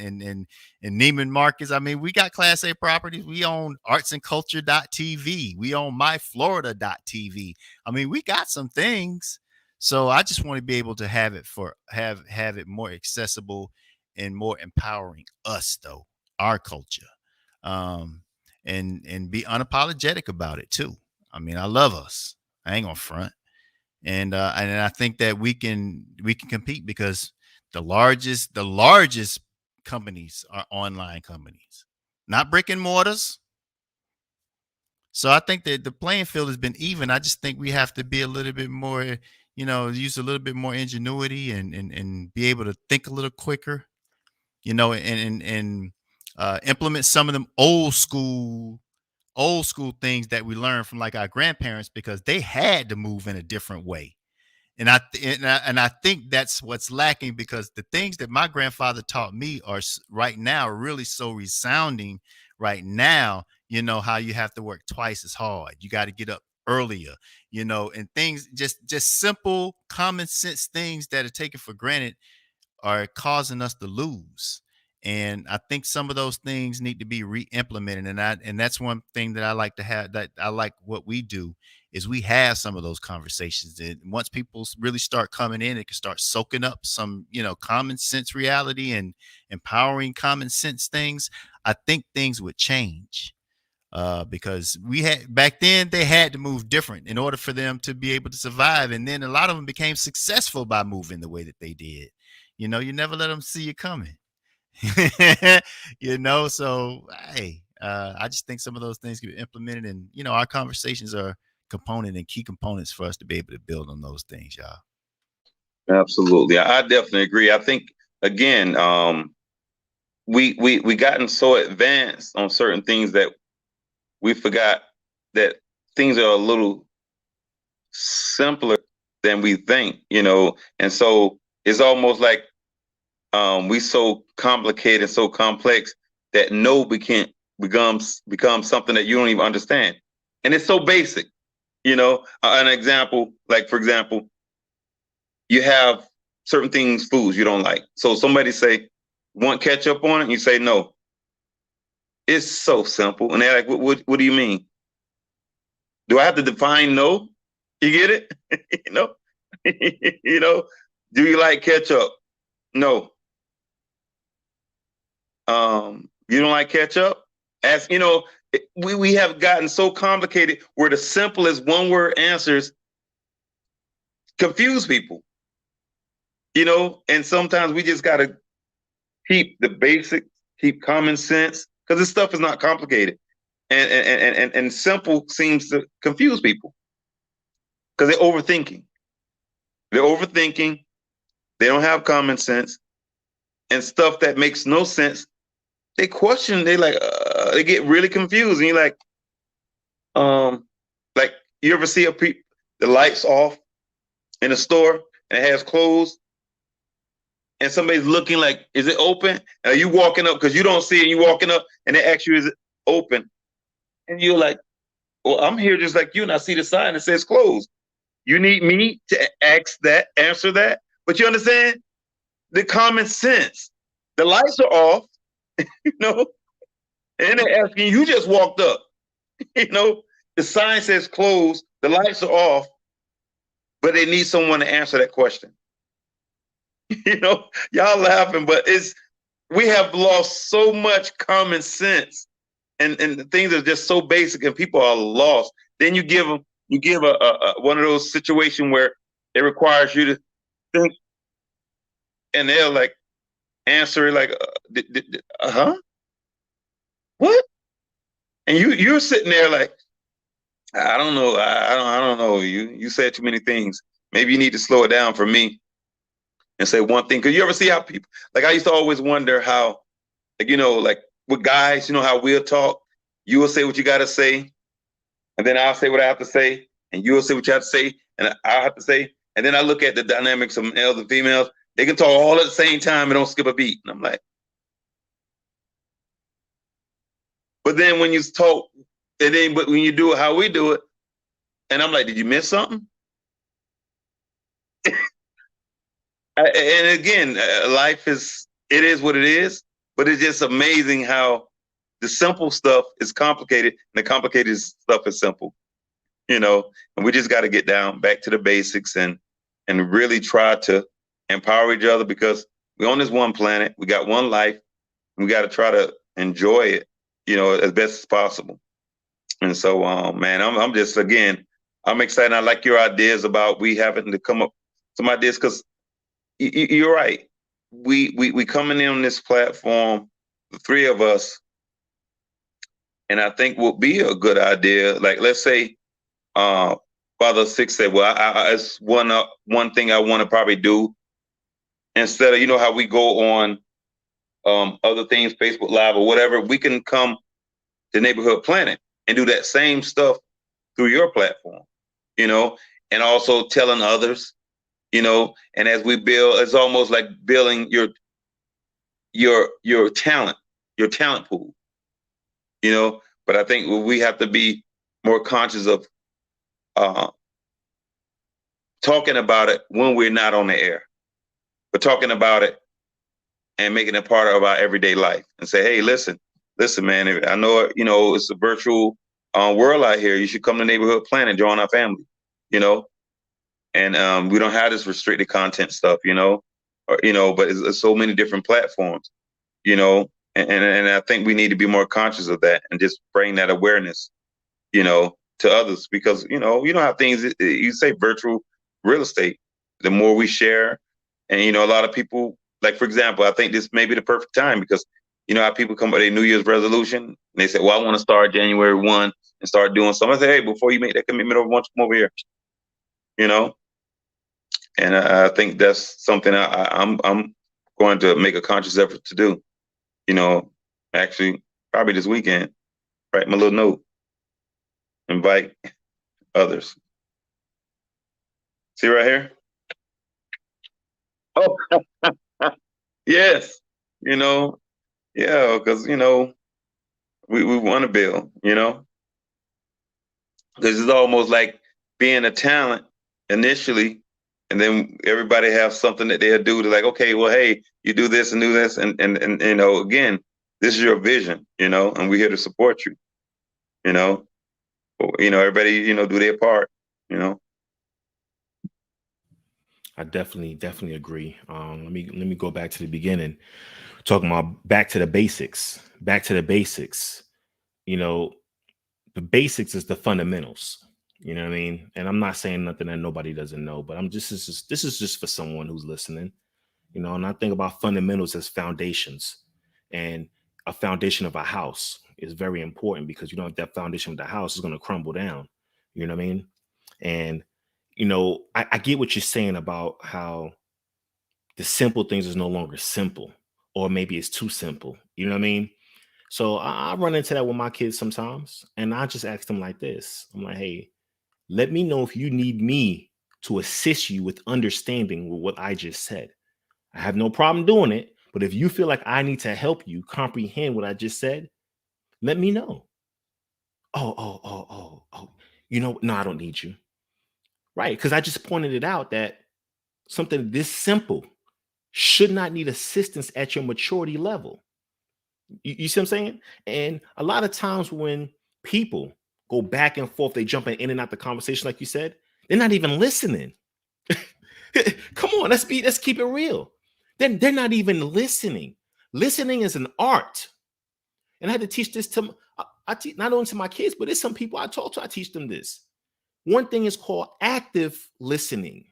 Neiman Marcus. I mean, we got Class A properties. We own artsandculture.tv. We own myflorida.tv. I mean, we got some things. So I just want to be able to have it more accessible and more empowering us, though, our culture, and be unapologetic about it too. I mean, I love us. I ain't gonna front. And I think that we can compete, because the largest companies are online companies, not brick and mortars. So I think that the playing field has been even. I just think we have to be a little bit more, use a little bit more ingenuity and be able to think a little quicker, and implement some of them old school things that we learned from like our grandparents, because they had to move in a different way. And I think that's what's lacking, because the things that my grandfather taught me are right now really so resounding right now. How you have to work twice as hard. You got to get up earlier, and things, just simple common sense things that are taken for granted are causing us to lose. And I think some of those things need to be re-implemented. And that's one thing that I like to have, that I like what we do, is we have some of those conversations. And once people really start coming in, it can start soaking up some, common sense reality and empowering common sense things. I think things would change. Because we had back then, they had to move different in order for them to be able to survive. And then a lot of them became successful by moving the way that they did. You never let them see you coming. So hey, I just think some of those things can be implemented, and our conversations are key components for us to be able to build on those things, y'all. Absolutely, I definitely agree. I think, again, we gotten so advanced on certain things that we forgot that things are a little simpler than we think, and so it's almost like we so complicated, so complex, that no becomes something that you don't even understand, and it's so basic. An example, like, for example, you have certain things, foods you don't like. So somebody say, want ketchup on it? You say no. It's so simple. And they're like, what do you mean? Do I have to define no? You get it? you know? you know, do you like ketchup? No. You don't like ketchup? As you know, we have gotten so complicated where the simplest one word answers confuse people. You know, and sometimes we just gotta keep the basics, keep common sense, because this stuff is not complicated. And simple seems to confuse people because they're overthinking. They're overthinking. They don't have common sense, and stuff that makes no sense. They question. They get really confused, and you're like you ever see the lights off in a store and it has closed, and somebody's looking like, is it open? And you walking up because you don't see it. You walking up, and they ask you, is it open? And you're like, well, I'm here just like you, and I see the sign that says closed. You need me to answer that. But you understand the common sense. The lights are off, you know, and they're asking you just walked up, you know. The sign says closed, the lights are off, but they need someone to answer that question. You know, y'all laughing, but we have lost so much common sense, and the things are just so basic, and people are lost. Then you give a one of those situations where it requires you to think, and they'll like answer it like, what? And you're sitting there like, I don't know, I don't know. You said too many things. Maybe you need to slow it down for me and say one thing. Cause you ever see how people, like, I used to always wonder how, like, you know, like with guys, you know how we'll talk. You will say what you got to say, and then I'll say what I have to say, and you'll say what you have to say, and I'll have to say. And then I look at the dynamics of males and females. They can talk all at the same time and don't skip a beat. And I'm like, but then when you talk, but when you do it how we do it, and I'm like, did you miss something? And again, life it is what it is, but it's just amazing how the simple stuff is complicated and the complicated stuff is simple, you know, and we just got to get down back to the basics and really try to empower each other, because we're on this one planet, we got one life, and we got to try to enjoy it, you know, as best as possible. And so, man, I'm just, again, I'm excited. I like your ideas about we having to come up some ideas, because you're right. We coming in on this platform, the three of us, and I think will be a good idea. Like, let's say, Father Six said, well, it's one thing I want to probably do, instead of, you know, how we go on other things, Facebook Live or whatever, we can come to Neighborhood Planet and do that same stuff through your platform, you know, and also telling others, you know, and as we build, it's almost like building your talent pool, you know. But I think we have to be more conscious of talking about it when we're not on the air, but talking about it and making it part of our everyday life, and say, hey, listen, man, I know, you know, it's a virtual world out here. You should come to Neighborhood Planet, join our family, you know. And we don't have this restricted content stuff, you know, or, you know, but it's so many different platforms, you know, and I think we need to be more conscious of that and just bring that awareness, you know, to others, because, you know how things, you say virtual real estate, the more we share, and, you know, a lot of people, like, for example, I think this may be the perfect time, because, you know, how people come with a New Year's resolution and they say, well, I want to start January 1 and start doing something. I say, hey, before you make that commitment, come over here, you know. And I think that's something I'm going to make a conscious effort to do. You know, actually, probably this weekend, write my little note, invite others. See right here? Oh, yes. You know, yeah, because, you know, we want to build, you know. This is almost like being a talent initially, and then everybody have something that they'll do to, like, okay, well, hey, you do this and do this, and you know, again, this is your vision, and we're here to support you, everybody, do their part, I definitely agree. Let me go back to the beginning, talking about back to the basics. Back to the basics. The basics is the fundamentals. You know what I mean? And I'm not saying nothing that nobody doesn't know, but this is just for someone who's listening. And I think about fundamentals as foundations, and a foundation of a house is very important, because if that foundation of the house is going to crumble down. You know what I mean? And I get what you're saying about how the simple things is no longer simple, or maybe it's too simple. You know what I mean? So I run into that with my kids sometimes, and I just ask them like this. I'm like, hey, let me know if you need me to assist you with understanding what I just said. I have no problem doing it, but if you feel like I need to help you comprehend what I just said, let me know. Oh. No, I don't need you. Right, because I just pointed it out that something this simple should not need assistance at your maturity level. You see what I'm saying? And a lot of times when people go back and forth, they jumping in and out the conversation, like you said, they're not even listening. Come on, let's keep it real. They're not even listening. Listening is an art. And I had to teach this to I teach not only to my kids, but there's some people I talk to, I teach them this. One thing is called active listening.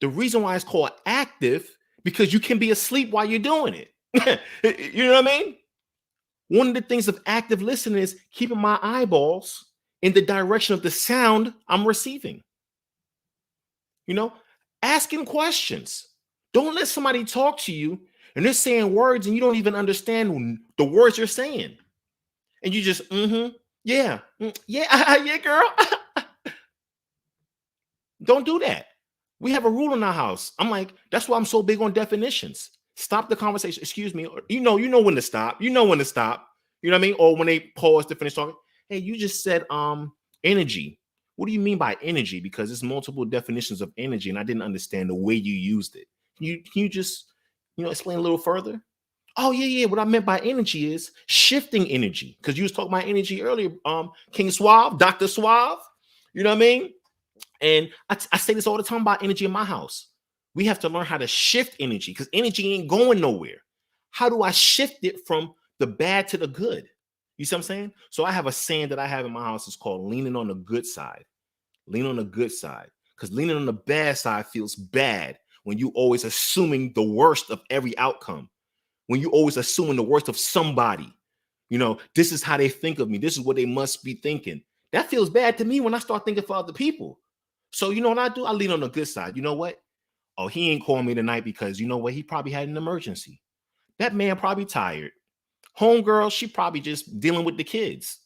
The reason why it's called active, because you can be asleep while you're doing it. You know what I mean? One of the things of active listening is keeping my eyeballs in the direction of the sound I'm receiving. Asking questions. Don't let somebody talk to you and they're saying words and you don't even understand the words you're saying. And you just, yeah, yeah, girl. Don't do that. We have a rule in our house. I'm like, that's why I'm so big on definitions. Stop the conversation. Excuse me. You know when to stop. You know when to stop. You know what I mean? Or when they pause to finish talking. Hey, you just said energy. What do you mean by energy? Because there's multiple definitions of energy, and I didn't understand the way you used it. Can you just explain a little further? Oh, yeah. What I meant by energy is shifting energy. Because you was talking about energy earlier, King Suave, Dr. Suave. You know what I mean? And I say this all the time about energy in my house. We have to learn how to shift energy, because energy ain't going nowhere. How do I shift it from the bad to the good? You see what I'm saying? So I have a saying that I have in my house. It's called leaning on the good side. Lean on the good side. Because leaning on the bad side feels bad when you always assuming the worst of every outcome. When you always assuming the worst of somebody. This is how they think of me. This is what they must be thinking. That feels bad to me when I start thinking for other people. So you know what I do? I lean on the good side. You know what? Oh, he ain't calling me tonight because you know what? He probably had an emergency. That man probably tired. Homegirl, she probably just dealing with the kids.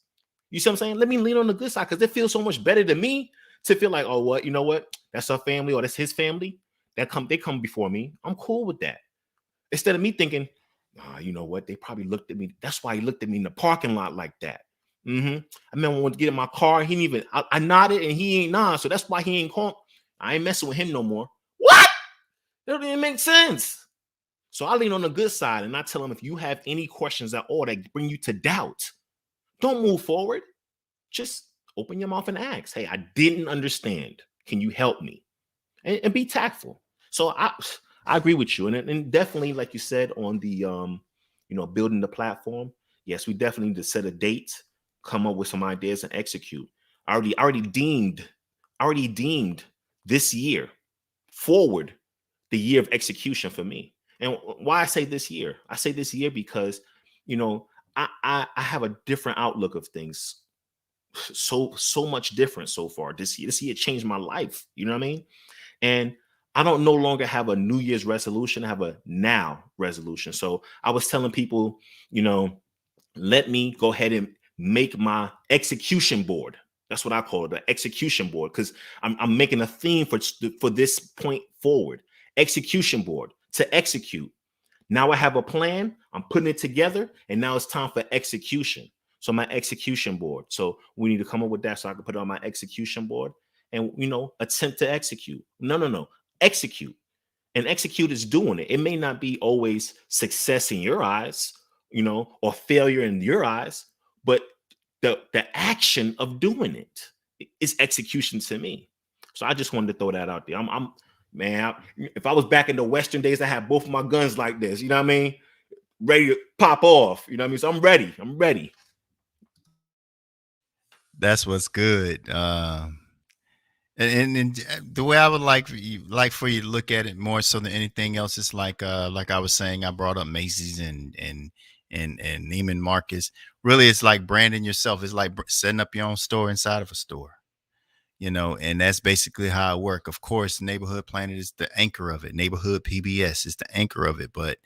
You see what I'm saying? Let me lean on the good side, because it feels so much better to me to feel like, oh, what? You know what? That's her family, or that's his family. They come before me. I'm cool with that. Instead of me thinking, you know what? They probably looked at me. That's why he looked at me in the parking lot like that. I remember when I get in my car, he didn't even, I nodded and he ain't nod. So that's why he ain't called. I ain't messing with him no more. What? That didn't make sense. So I lean on the good side and I tell him, if you have any questions at all that bring you to doubt, don't move forward. Just open your mouth and ask. Hey, I didn't understand. Can you help me? And be tactful. So I agree with you. And definitely, like you said, on the building the platform. Yes, we definitely need to set a date, come up with some ideas, and execute. I already deemed this year forward the year of execution for me. And why I say this year? I say this year because, I have a different outlook of things. So much different so far. This year changed my life. You know what I mean? And I don't no longer have a New Year's resolution. I have a now resolution. So I was telling people, let me go ahead and make my execution board. That's what I call it, the execution board, because I'm making a theme for this point forward. Execution board to execute. Now I have a plan. I'm putting it together, and now it's time for execution. So my execution board. So we need to come up with that so I can put it on my execution board and, attempt to execute. No. Execute. And execute is doing it. It may not be always success in your eyes, or failure in your eyes, but the action of doing it is execution to me. So I just wanted to throw that out there. I'm man, if I was back in the Western days, I had both of my guns like this, you know what I mean? Ready to pop off, you know what I mean? So I'm ready. I'm ready. That's what's good. And the way I would like for you to look at it more so than anything else is like I was saying, I brought up Macy's and Neiman Marcus. Really, it's like branding yourself. It's like setting up your own store inside of a store, and that's basically how it works. Of course, Neighborhood Planet is the anchor of it. Neighborhood PBS is the anchor of it, but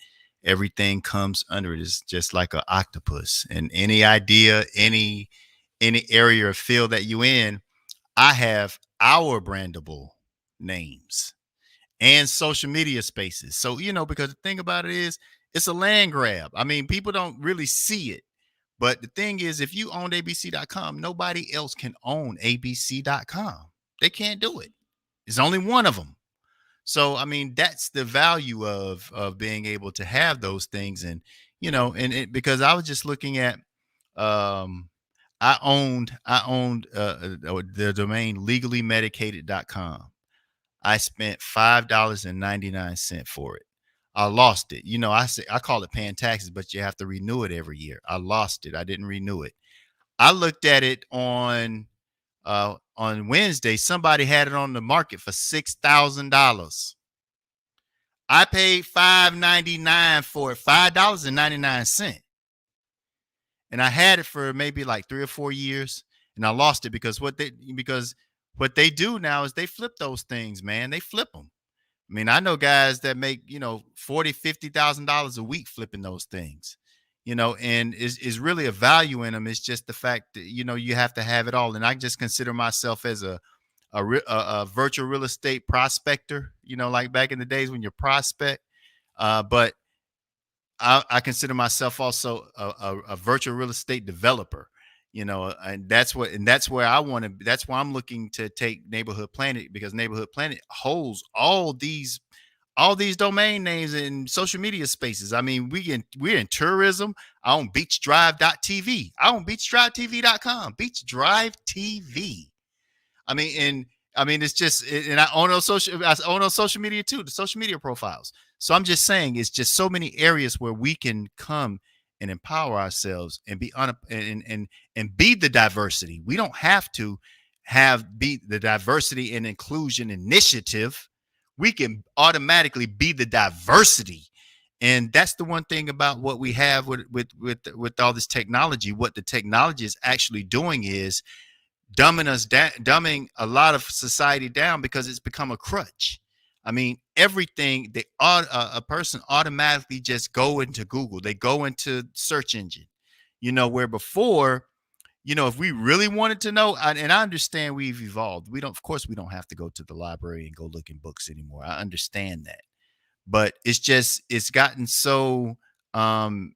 everything comes under it. It's just like an octopus, and any idea, any area or field that you in, I have our brandable names and social media spaces. So, because the thing about it is it's a land grab. I mean, people don't really see it. But the thing is, if you own abc.com, nobody else can own abc.com. They can't do it. There's only one of them. So, I mean, that's the value of being able to have those things. And, because I was just looking at, I owned the domain legallymedicated.com. I spent $5.99 for it. I lost it. I call it paying taxes, but you have to renew it every year. I lost it. I didn't renew it. I looked at it on Wednesday. Somebody had it on the market for $6,000. I paid $5.99 for it, $5.99. And I had it for maybe like 3 or 4 years, and I lost it because what they do now is they flip those things, man. They flip them. I mean, I know guys that make, $40,000-$50,000 a week flipping those things, and is really a value in them. It's just the fact that, you have to have it all. And I just consider myself as a virtual real estate prospector, like back in the days when you prospect. But I consider myself also a virtual real estate developer, and that's where I want to. That's why I'm looking to take Neighborhood Planet, because Neighborhood Planet holds all these domain names in social media spaces. I mean, we're in tourism. I own beachdrive.tv. I own beachdrivetv.com. Beach Drive TV. It's just, and I own on social media too, the social media profiles. So I'm just saying, it's just so many areas where we can come and empower ourselves and be and be the diversity. We don't have to be the diversity and inclusion initiative. We can automatically be the diversity. And that's the one thing about what we have with all this technology. What the technology is actually doing is dumbing a lot of society down, because it's become a crutch. I mean, everything a person automatically just go into Google. They go into search engine, where before, if we really wanted to know, and I understand we've evolved. Of course we don't have to go to the library and go look in books anymore. I understand that, but it's gotten so effortless.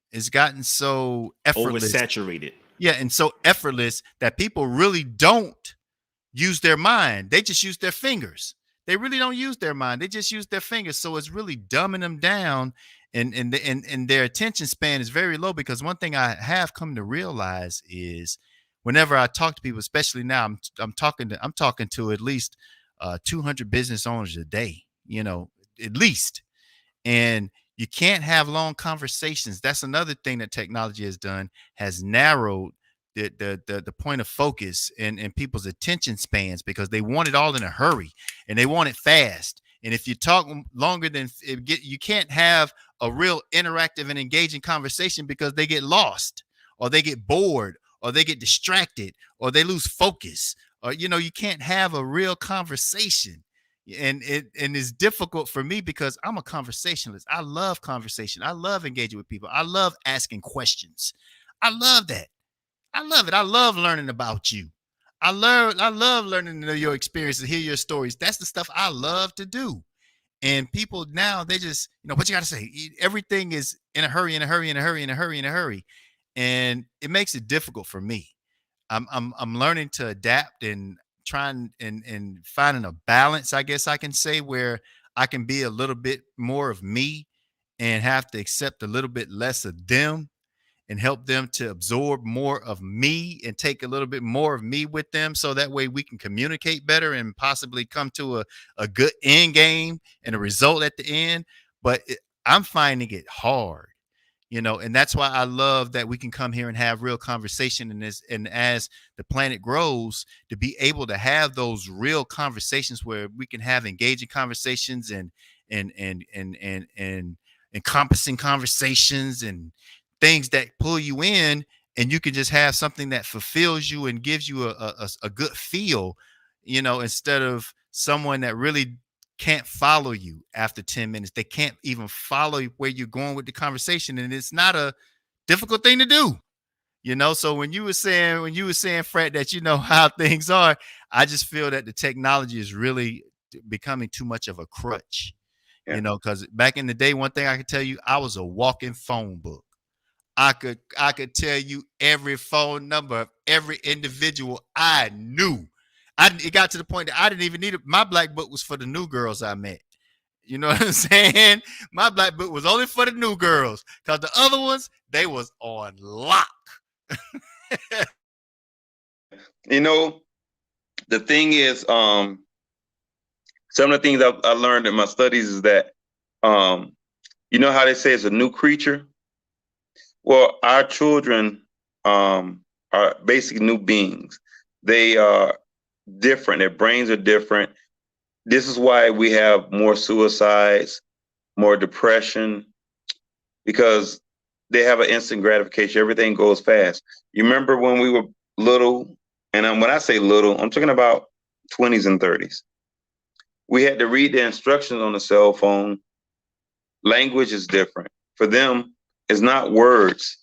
Oversaturated. Yeah, and so effortless that people really don't use their mind. They just use their fingers. They really don't use their mind. They just use their fingers. So it's really dumbing them down, and their attention span is very low. Because one thing I have come to realize is, whenever I talk to people, especially now, I'm talking to at least 200 business owners a day, at least. And you can't have long conversations. That's another thing that technology has done, has narrowed the point of focus and people's attention spans, because they want it all in a hurry and they want it fast. And if you talk longer than you can't have a real interactive and engaging conversation, because they get lost, or they get bored, or they get distracted, or they lose focus, or, you can't have a real conversation. And it's difficult for me, because I'm a conversationalist. I love conversation. I love engaging with people. I love asking questions. I love that. I love it. I love learning about you. I love learning to know your experiences, hear your stories. That's the stuff I love to do. And people now, they just, what you got to say? Everything is in a hurry, in a hurry, in a hurry, in a hurry, in a hurry. And it makes it difficult for me. I'm learning to adapt and trying and finding a balance, I guess I can say, where I can be a little bit more of me and have to accept a little bit less of them. and help them to absorb more of me and take a little bit more of me with them, so that way we can communicate better and possibly come to a good end game and a result at the end. But I'm finding it hard, and that's why I love that we can come here and have real conversation in this. And as the planet grows, to be able to have those real conversations where we can have engaging conversations and encompassing conversations and things that pull you in, and you can just have something that fulfills you and gives you a good feel, instead of someone that really can't follow you after 10 minutes. They can't even follow where you're going with the conversation. And it's not a difficult thing to do, So when you were saying, Fred, that how things are, I just feel that the technology is really becoming too much of a crutch, because back in the day, one thing I can tell you, I was a walking phone book. I could tell you every phone number of every individual I knew. It got to the point that I didn't even need it. My black book was for the new girls I met. You know what I'm saying? My black book was only for the new girls, because the other ones, they was on lock. The thing is, some of the things I learned in my studies is that, how they say it's a new creature? Well, our children are basically new beings. They are different. Their brains are different. This is why we have more suicides, more depression, because they have an instant gratification. Everything goes fast. You remember when we were little, and when I say little, I'm talking about 20s and 30s. We had to read the instructions on the cell phone. Language is different. For them, it's not words,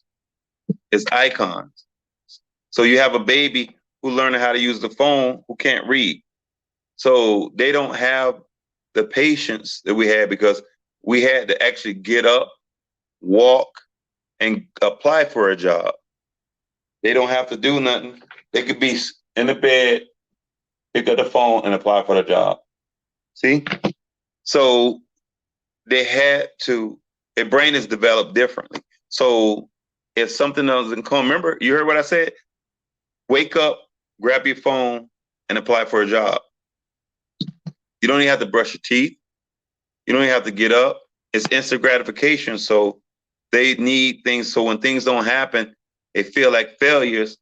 it's icons. So you have a baby who learning how to use the phone who can't read. So they don't have the patience that we had, because we had to actually get up, walk, and apply for a job. They don't have to do nothing. They could be in the bed, pick up the phone, and apply for the job. See? So they had to, their brain is developed differently. So if something doesn't come, remember, you heard what I said? Wake up, grab your phone, and apply for a job. You don't even have to brush your teeth. You don't even have to get up. It's instant gratification. So they need things. So when things don't happen, they feel like failures,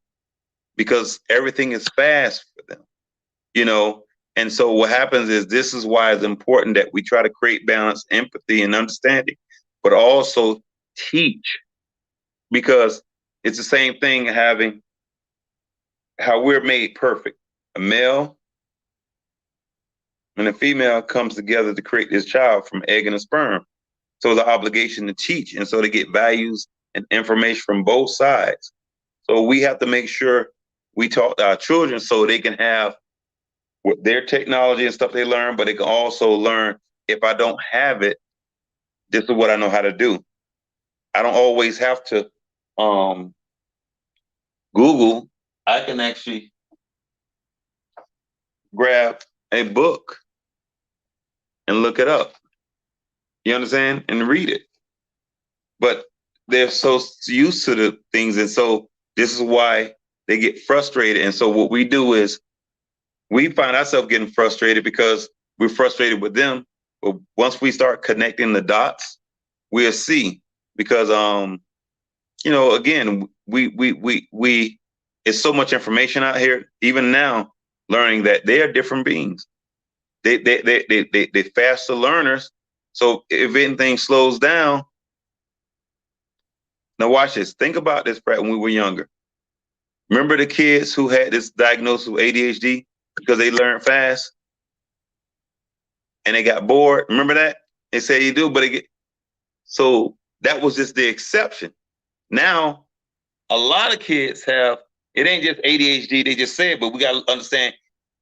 because everything is fast for them, And so what happens is, this is why it's important that we try to create balance, empathy, and understanding, but also teach, because it's the same thing having how we're made perfect. A male and a female comes together to create this child from egg and a sperm. So it's an obligation to teach. And so they get values and information from both sides. So we have to make sure we talk to our children so they can have their technology and stuff they learn, but they can also learn, if I don't have it, this is what I know how to do. I don't always have to Google. I can actually grab a book and look it up. You understand? And read it. But they're so used to the things. And so this is why they get frustrated. And so what we do is, we find ourselves getting frustrated because we're frustrated with them. But once we start connecting the dots, we'll see. Because again, we it's so much information out here, even now, learning that they are different beings. They faster learners. So if anything slows down, now watch this. Think about this, Pratt, when we were younger. Remember the kids who had this diagnosis with ADHD because they learned fast and they got bored? Remember that? They say you do, but so that was just the exception. Now, a lot of kids have, it ain't just ADHD, they just say it, but we got to understand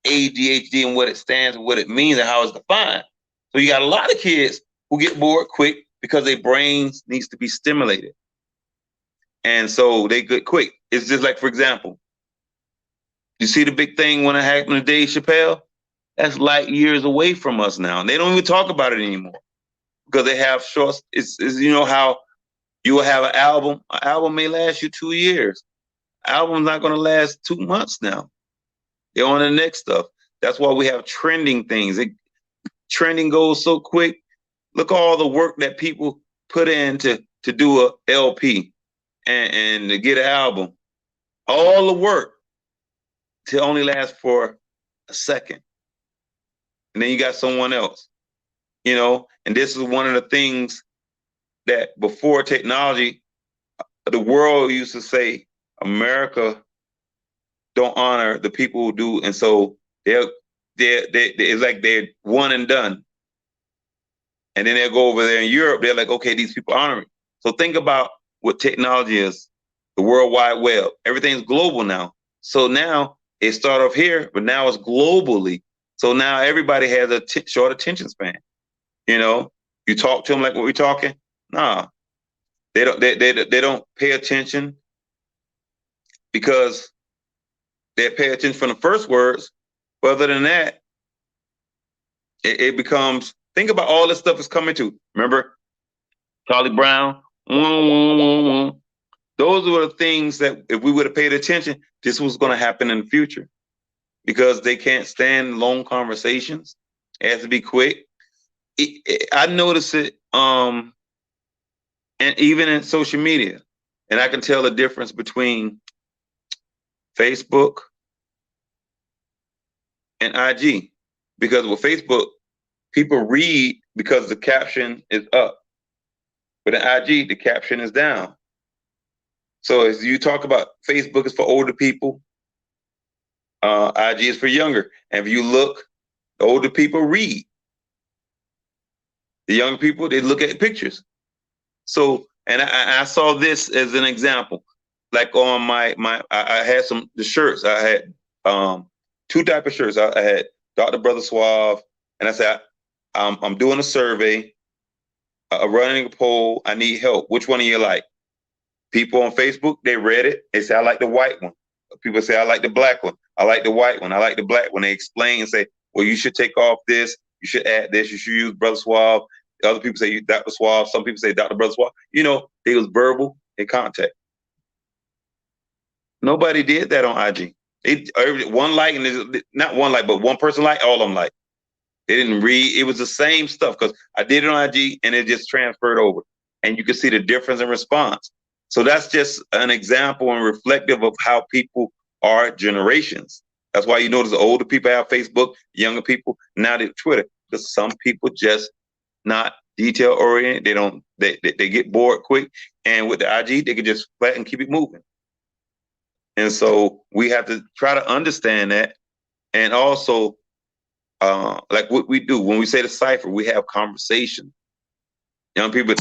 ADHD and what it stands and what it means and how it's defined. So you got a lot of kids who get bored quick because their brains needs to be stimulated. And so they get quick. It's just like, for example, you see the big thing when it happened to Dave Chappelle? That's light years away from us now. And they don't even talk about it anymore because they have shorts. It's how You will have an album. An album may last you 2 years. Album's not going to last 2 months now. They're on the next stuff. That's why we have trending things. Trending goes so quick. Look at all the work that people put in to do a LP and to get an album. All the work to only last for a second. And then you got someone else, and this is one of the things that before technology, the world used to say, America don't honor the people who do. And so they're it's like they're one and done. And then they'll go over there in Europe. They're like, okay, these people honor me. So think about what technology is, the World Wide Web. Everything's global now. So now it started off here, but now it's globally. So now everybody has a short attention span. You talk to them like what we're talking. Nah, they don't pay attention because they pay attention from the first words. But other than that, it becomes, think about all this stuff is coming to. Remember Charlie Brown? Those were the things that if we would have paid attention, this was going to happen in the future, because they can't stand long conversations. It has to be quick. I notice it, and even in social media, and I can tell the difference between Facebook and IG, because with Facebook, people read because the caption is up, but in IG, the caption is down. So as you talk about, Facebook is for older people, IG is for younger. And if you look, the older people read. The young people, they look at pictures. So, and I saw this as an example. Like on I had the shirts. I had two type of shirts. I had Dr. Brother Suave, and I said, I'm doing a survey, running a poll. I need help. Which one do you like? People on Facebook, they read it. They say, I like the white one. People say, I like the black one. I like the white one. I like the black one. They explain and say, well, you should take off this. You should add this. You should use Brother Suave. Other people say Dr. Suave. Some people say Dr. Brother Suave. They was verbal in contact. Nobody did that on IG. One like, and not one like, but one person like, all of them like. They didn't read. It was the same stuff because I did it on IG and it just transferred over. And you could see the difference in response. So that's just an example and reflective of how people are generations. That's why you notice the older people have Facebook, younger people now they have Twitter, because some people just not detail oriented. They get bored quick, and with the IG they can just flat and keep it moving. And so we have to try to understand that, and also like what we do when we say the Cipher, we have conversation. Young people,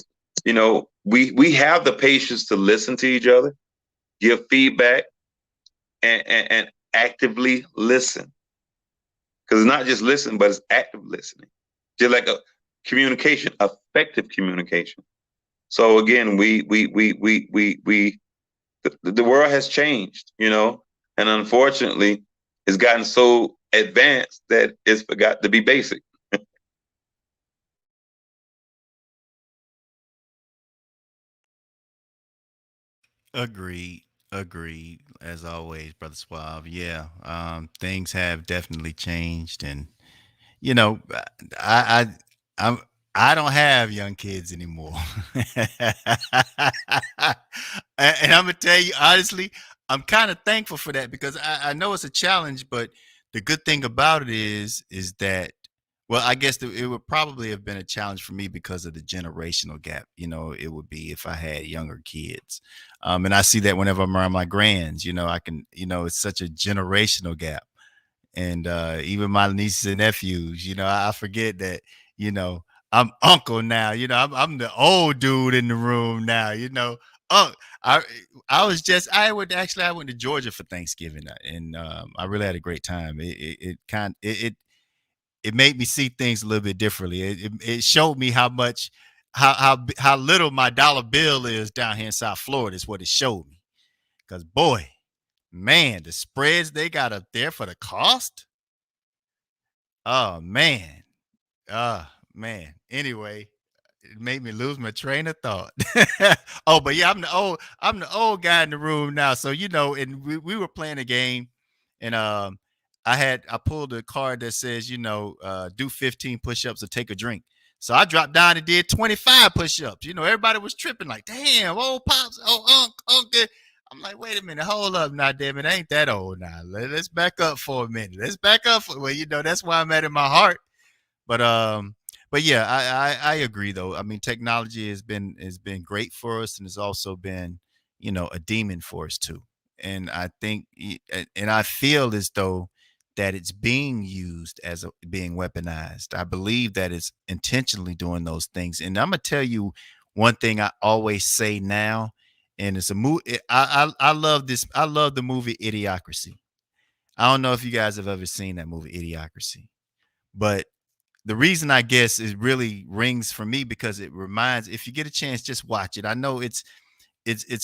we have the patience to listen to each other, give feedback, and actively listen. Because it's not just listen, but it's active listening. Just like a communication, effective communication. So again, the world has changed, and unfortunately, it's gotten so advanced that it's forgot to be basic. Agreed. Agreed. As always, Brother Suave. Yeah. Things have definitely changed, and you know, I I'm I don't have young kids anymore. And I'm gonna tell you honestly, I'm kind of thankful for that, because I know it's a challenge, but the good thing about it is that, well, I guess it would probably have been a challenge for me because of the generational gap. It would be if I had younger kids. And I see that whenever I'm around my grands, I can, it's such a generational gap. And even my nieces and nephews, I forget that, you know, I'm uncle now. I'm the old dude in the room now. Unc. I I went to Georgia for Thanksgiving, and I really had a great time. It made me see things a little bit differently. It showed me how much how little my dollar bill is down here in South Florida. Is what it showed me. Because boy, man, the spreads they got up there for the cost. Oh man. Man. Anyway, It made me lose my train of thought. Oh, but yeah, I'm the old guy in the room now. So and we were playing a game, and I pulled a card that says do 15 push-ups or take a drink. So I dropped down and did 25 push-ups. Everybody was tripping like, damn, old pops, uncle. I'm like, wait a minute, hold up now, damn it, I ain't that old now. Let's back up for a minute. Let's back up for that's why I'm at in my heart. But yeah, I agree though. I mean, technology has been great for us, and has also been a demon for us too. And I think and I feel as though that it's being used as being weaponized. I believe that it's intentionally doing those things. And I'm gonna tell you one thing I always say now, and it's a movie. I love this. I love the movie Idiocracy. I don't know if you guys have ever seen that movie Idiocracy, but the reason I guess it really rings for me because it reminds, if you get a chance, just watch it. I know it's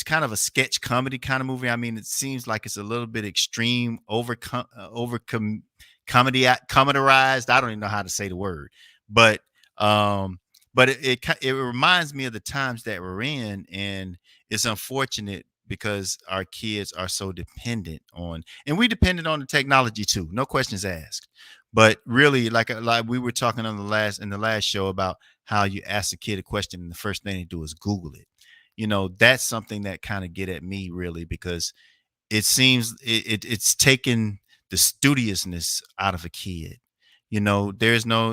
kind of a sketch comedy kind of movie. I mean, it seems like it's a little bit extreme, comedyized. I don't even know how to say the word, but um, but it reminds me of the times that we're in, and it's unfortunate because our kids are so dependent on, and we dependent on the technology too. No questions asked. But really, like we were talking on the last show about how you ask a kid a question and the first thing they do is Google it. That's something that kind of get at me really, because it seems it's taken the studiousness out of a kid. There's no,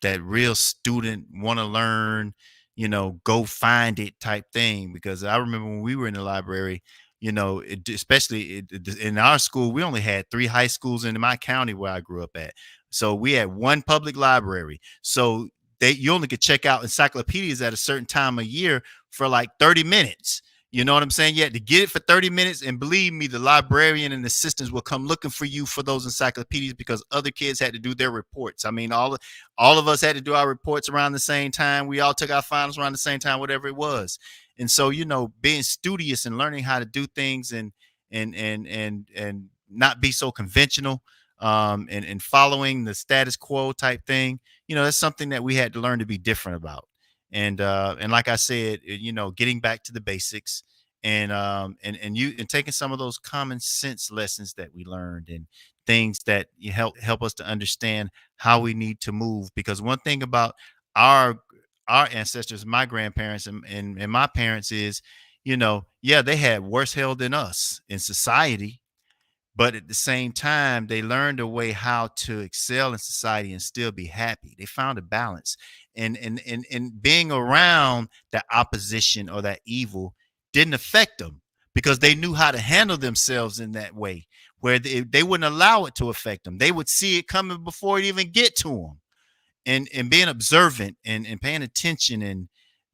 that real student want to learn, go find it type thing. Because I remember when we were in the library, especially in our school, we only had 3 high schools in my county where I grew up at. So we had one public library. So you only could check out encyclopedias at a certain time of year for like 30 minutes. You know what I'm saying? You had to get it for 30 minutes. And believe me, the librarian and assistants will come looking for you for those encyclopedias because other kids had to do their reports. I mean, all of us had to do our reports around the same time. We all took our finals around the same time, whatever it was. And so, being studious and learning how to do things and not be so conventional, and following the status quo type thing, that's something that we had to learn to be different about. And like I said, getting back to the basics, and taking some of those common sense lessons that we learned, and things that you help us to understand how we need to move. Because one thing about our our ancestors, my grandparents and my parents is, yeah, they had worse hell than us in society, but at the same time they learned a way how to excel in society and still be happy. They found a balance, and being around that opposition or that evil didn't affect them because they knew how to handle themselves in that way, where they wouldn't allow it to affect them. They would see it coming before it even get to them, and being observant and paying attention, and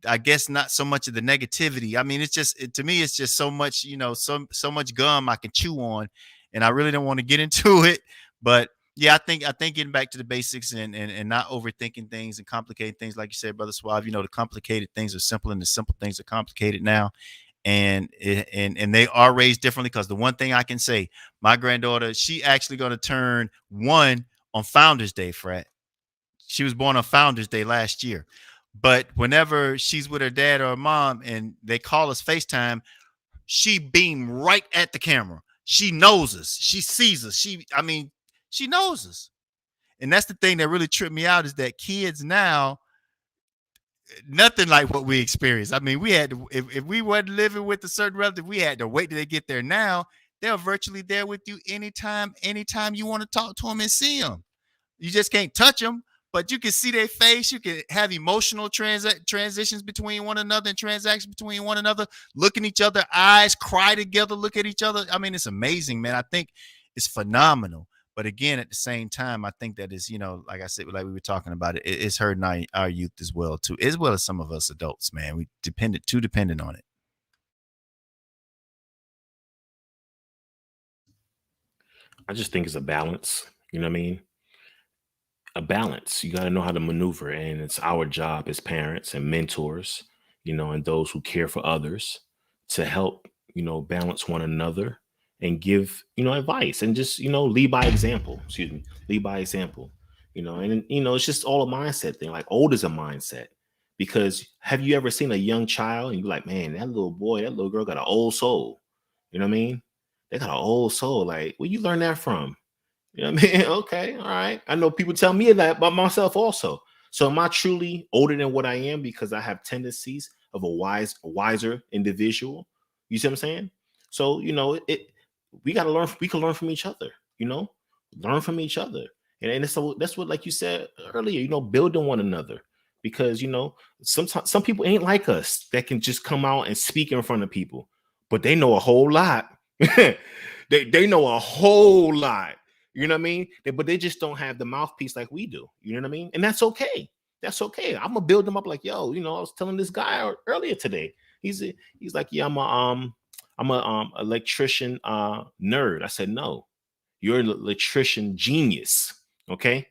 I guess not so much of the negativity. I mean, to me, it's just so much, so much gum I can chew on, and I really don't want to get into it. But yeah, I think getting back to the basics, and not overthinking things and complicating things, like you said, Brother Suave. The complicated things are simple, and the simple things are complicated now. And they are raised differently, because the one thing I can say, my granddaughter, she actually going to turn 1 on Founders Day, Fred. She was born on Founders Day last year. But whenever she's with her dad or her mom and they call us FaceTime, she beam right at the camera. She knows us. She sees us. She knows us. And that's the thing that really tripped me out, is that kids now, nothing like what we experienced. I mean, we had to, if we weren't living with a certain relative, we had to wait till they get there. Now they're virtually there with you anytime you want to talk to them and see them. You just can't touch them, but you can see their face. You can have emotional transitions between one another, and transactions between one another, look in each other's eyes, cry together, look at each other. I mean, it's amazing, man. I think it's phenomenal. But again, at the same time, I think that is, like I said, like we were talking about it, it's hurting our youth as well, too, as well as some of us adults, man. We too dependent on it. I just think it's a balance. You know what I mean? A balance. You got to know how to maneuver, and it's our job as parents and mentors, and those who care for others, to help, balance one another and give, advice, and just, lead by example. Excuse me, lead by example. And it's just all a mindset thing. Like old is a mindset. Because have you ever seen a young child and you're like, man, that little boy, that little girl got an old soul? You know what I mean? They got an old soul. Like, where you learn that from? You know what I mean? Okay, all right. I know people tell me that about myself also. So am I truly older than what I am because I have tendencies of a wiser individual? You see what I'm saying? So, we gotta learn, we can learn from each other, learn from each other. And so that's what, like you said earlier, building one another. Because sometimes some people ain't like us that can just come out and speak in front of people, but they know a whole lot. They know a whole lot. You know what I mean? But they just don't have the mouthpiece like we do. You know what I mean? And that's okay. That's okay. I'm gonna build them up like, yo, I was telling this guy earlier today. He's like, yeah, I'm a electrician nerd. I said, no, you're an electrician genius. Okay,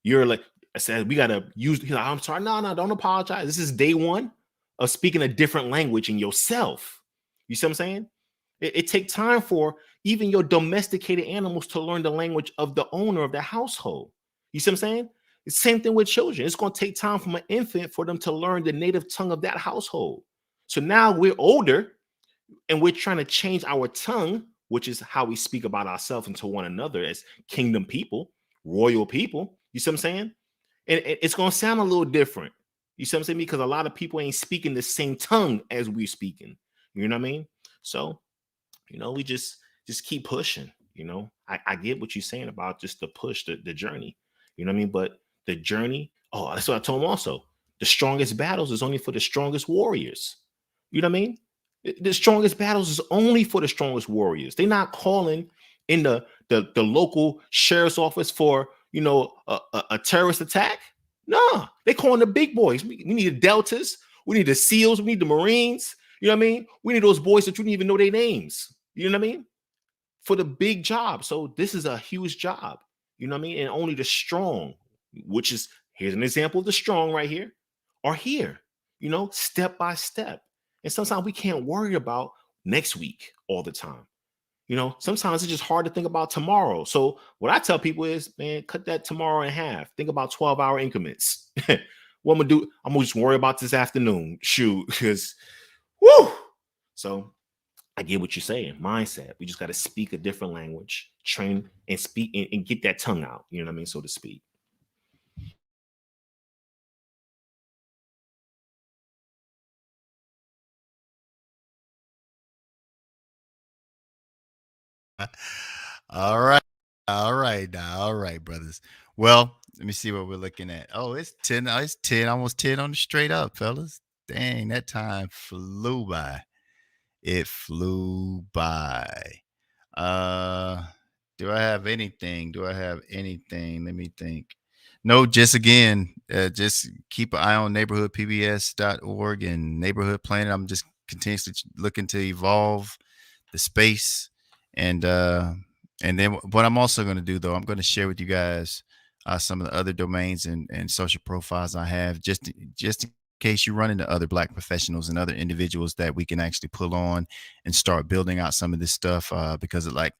you're like, I said, we gotta use. He's like, I'm sorry, no, don't apologize. This is day one of speaking a different language in yourself. You see what I'm saying? It takes time for even your domesticated animals to learn the language of the owner of the household. You see what I'm saying? It's the same thing with children. It's going to take time from an infant for them to learn the native tongue of that household. So now we're older and we're trying to change our tongue, which is how we speak about ourselves and to one another as kingdom people, royal people. You see what I'm saying? And it's going to sound a little different. You see what I'm saying? Because a lot of people ain't speaking the same tongue as we're speaking. You know what I mean? So, we just keep pushing. I get what you're saying about just the push, the journey. You know what I mean? But the journey, that's what I told him also. The strongest battles is only for the strongest warriors. You know what I mean? The strongest battles is only for the strongest warriors. They're not calling in the local sheriff's office for a terrorist attack. Nah, they calling the big boys. We need the deltas. We need the SEALs. We need the Marines. You know what I mean? We need those boys that you didn't even know their names. You know what I mean? For the big job. So this is a huge job. You know what I mean? And only the strong, which is, here's an example of the strong right here, are here, step by step. And sometimes we can't worry about next week all the time. Sometimes it's just hard to think about tomorrow. So what I tell people is, man, cut that tomorrow in half. Think about 12-hour increments. What I'm gonna do, I'm gonna just worry about this afternoon. Shoot, because whoo. So I get what you're saying. Mindset. We just got to speak a different language, train and speak and get that tongue out. You know what I mean? So to speak. All right. All right now. All right, brothers. Well, let me see what we're looking at. Oh, it's 10. It's 10, almost 10 on the straight up, fellas. Dang, that time flew by. It flew by. Uh do I have anything? Do I have anything? Let me think. No, just again, just keep an eye on neighborhoodpbs.org and Neighborhood Planet. I'm just continuously looking to evolve the space. And then what I'm also going to do, though, I'm going to share with you guys some of the other domains and social profiles I have, just in case you run into other Black professionals and other individuals that we can actually pull on and start building out some of this stuff, because like,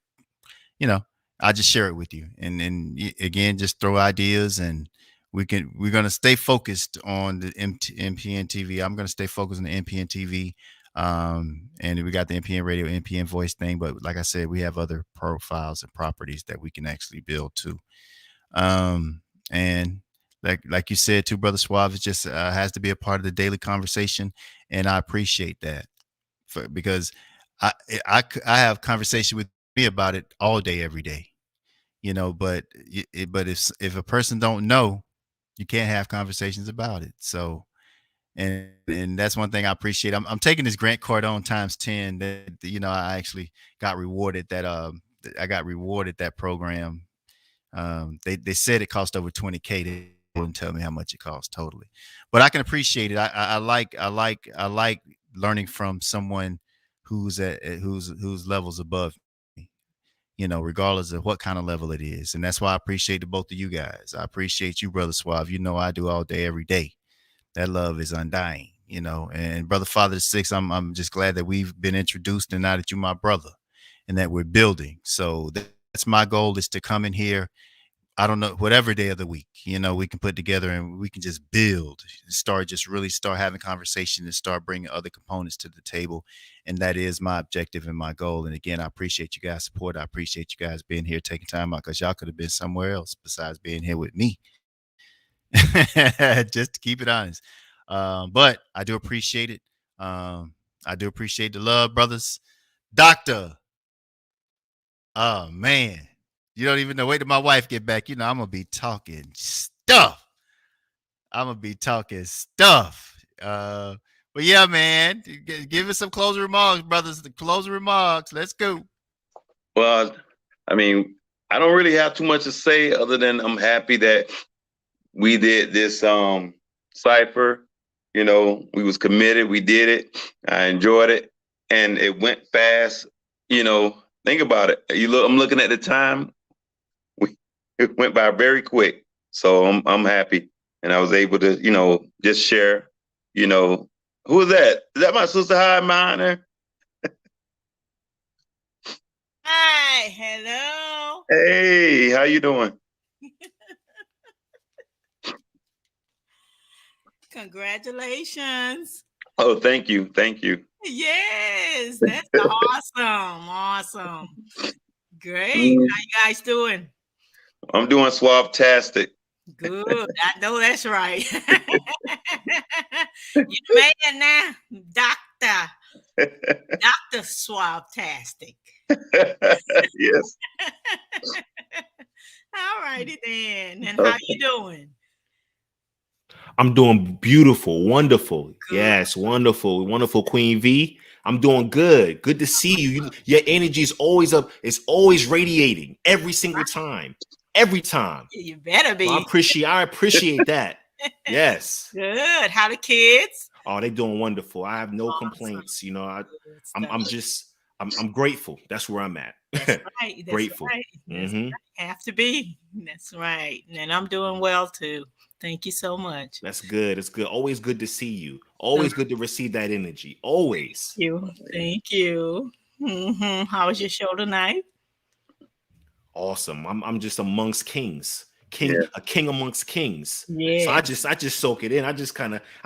I'll just share it with you. And then again, just throw ideas, and we're going to stay focused on the MPN TV. I'm going to stay focused on the MPN TV. And we got the NPN radio, NPN voice thing, but like I said, we have other profiles and properties that we can actually build too. And like you said too, Brother Suave, it just has to be a part of the daily conversation, and I appreciate that because I have conversation with me about it all day, every day, but if a person don't know, you can't have conversations about it. So. And that's one thing I appreciate. I'm taking this Grant Cardone times 10 that, I actually got rewarded I got rewarded that program. They said it cost over 20K. They wouldn't tell me how much it cost totally, but I can appreciate it. I like learning from someone who's whose levels above me, regardless of what kind of level it is. And that's why I appreciate the both of you guys. I appreciate you, Brother Suave. I do all day, every day. That love is undying, and Brother Father 6, I'm just glad that we've been introduced, and now that you're my brother and that we're building. So that's my goal, is to come in here I don't know, whatever day of the week, we can put together and we can just build, really start having conversation and start bringing other components to the table. And that is my objective and my goal. And again, I appreciate you guys' support. I appreciate you guys being here, taking time out, because y'all could have been somewhere else besides being here with me. Just to keep it honest. But I do appreciate it. I do appreciate the love, brothers. Doctor. Oh, man. You don't even know. Wait till my wife get back. I'm going to be talking stuff. But yeah, man, give us some closing remarks, brothers. The closing remarks. Let's go. Well, I mean, I don't really have too much to say other than I'm happy that we did this Cipher. We was committed. We did it. I enjoyed it. And it went fast. Think about it. I'm looking at the time. It went by very quick. So I'm happy. And I was able to, just share, who is that? Is that my sister? Hi, Minor. Hi, hello. Hey, how you doing? Congratulations. Oh, thank you. Yes, that's awesome. Great. How you guys doing? I'm doing Suave-tastic. Good. I know that's right. You man now, Dr. Suave-tastic. Yes. All righty then. And how you doing? I'm doing beautiful, wonderful. Good. Yes, wonderful, Queen V. I'm doing good. Good to see you. Your energy is always up. It's always radiating every single time. Every time. You better be. Well, I appreciate that. Yes. Good. How the kids? Oh, they're doing wonderful. I have no complaints. I'm grateful. That's where I'm at. That's right. That's grateful. Right. That's right. Have to be. That's right. And I'm doing well too. Thank you so much. That's good. It's good. Always good to see you. Always good to receive that energy. Always. Thank you. How was your show tonight? Awesome. I'm just amongst kings. A king amongst kings. Yeah. So I just soak it in. I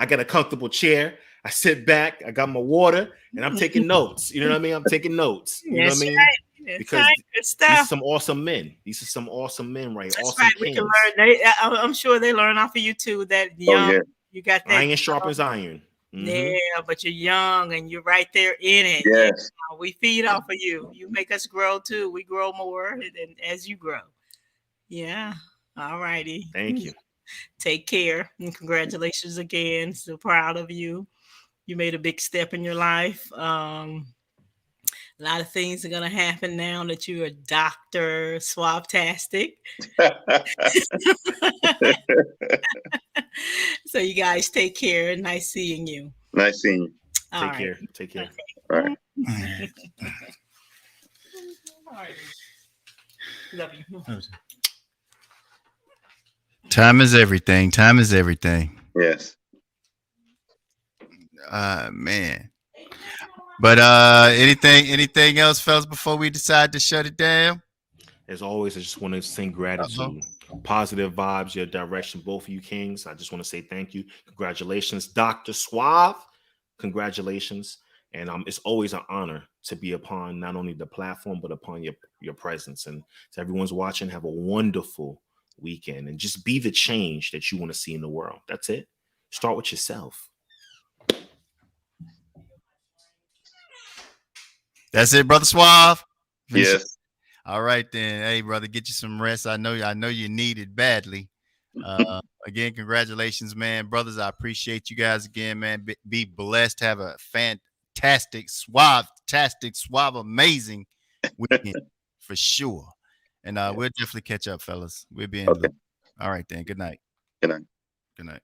got a comfortable chair. I sit back. I got my water, and I'm taking notes. You know what I mean? I'm taking notes. You know what I mean? That's because right. Good stuff. These are some awesome men. These are some awesome men, right? That's awesome right. kings. We can learn. I'm sure they learn off of you too. That young, you got that iron sharpens iron. Yeah, but you're young and you're right there in it. Yes. We feed off of you. You make us grow too. We grow more as you grow. Yeah. All righty. Thank you. Take care and congratulations again. So proud of you. You made a big step in your life. A lot of things are going to happen now that you're a Dr. Suave-tastic. So you guys take care. Nice seeing you. Nice seeing you. Take care. Take care. All right. Love you. Time is everything. Yes. Man. But anything else, fellas, before we decide to shut it down? As always, I just want to send gratitude, positive vibes, your direction, both of you kings. I just want to say thank you. Congratulations, Dr. Suave. Congratulations. And it's always an honor to be upon not only the platform, but upon your presence. And to everyone's watching, have a wonderful weekend and just be the change that you want to see in the world. That's it. Start with yourself. That's it, Brother Suave. Yes. All right then. Hey, brother, get you some rest. I know you need it badly. Again, congratulations, man. Brothers, I appreciate you guys again, man. Be blessed. Have a fantastic, suave, amazing weekend for sure. And we'll definitely catch up, fellas. We'll be in the loop. All right then. Good night. Good night. Good night.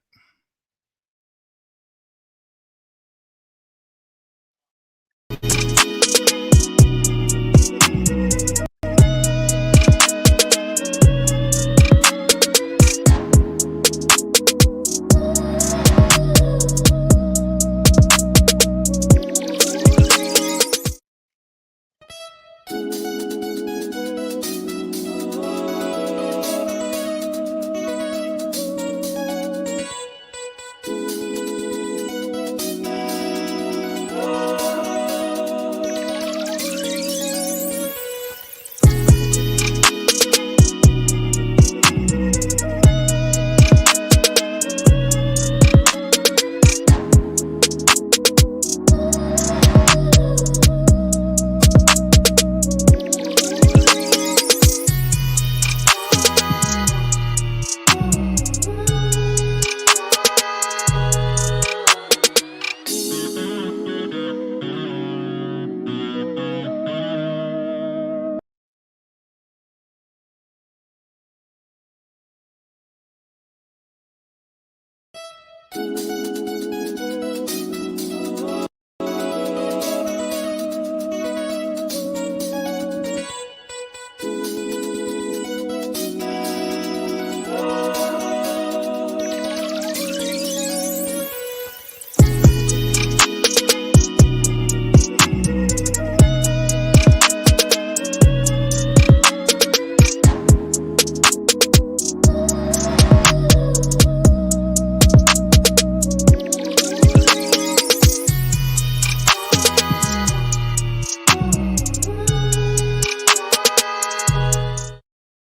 you.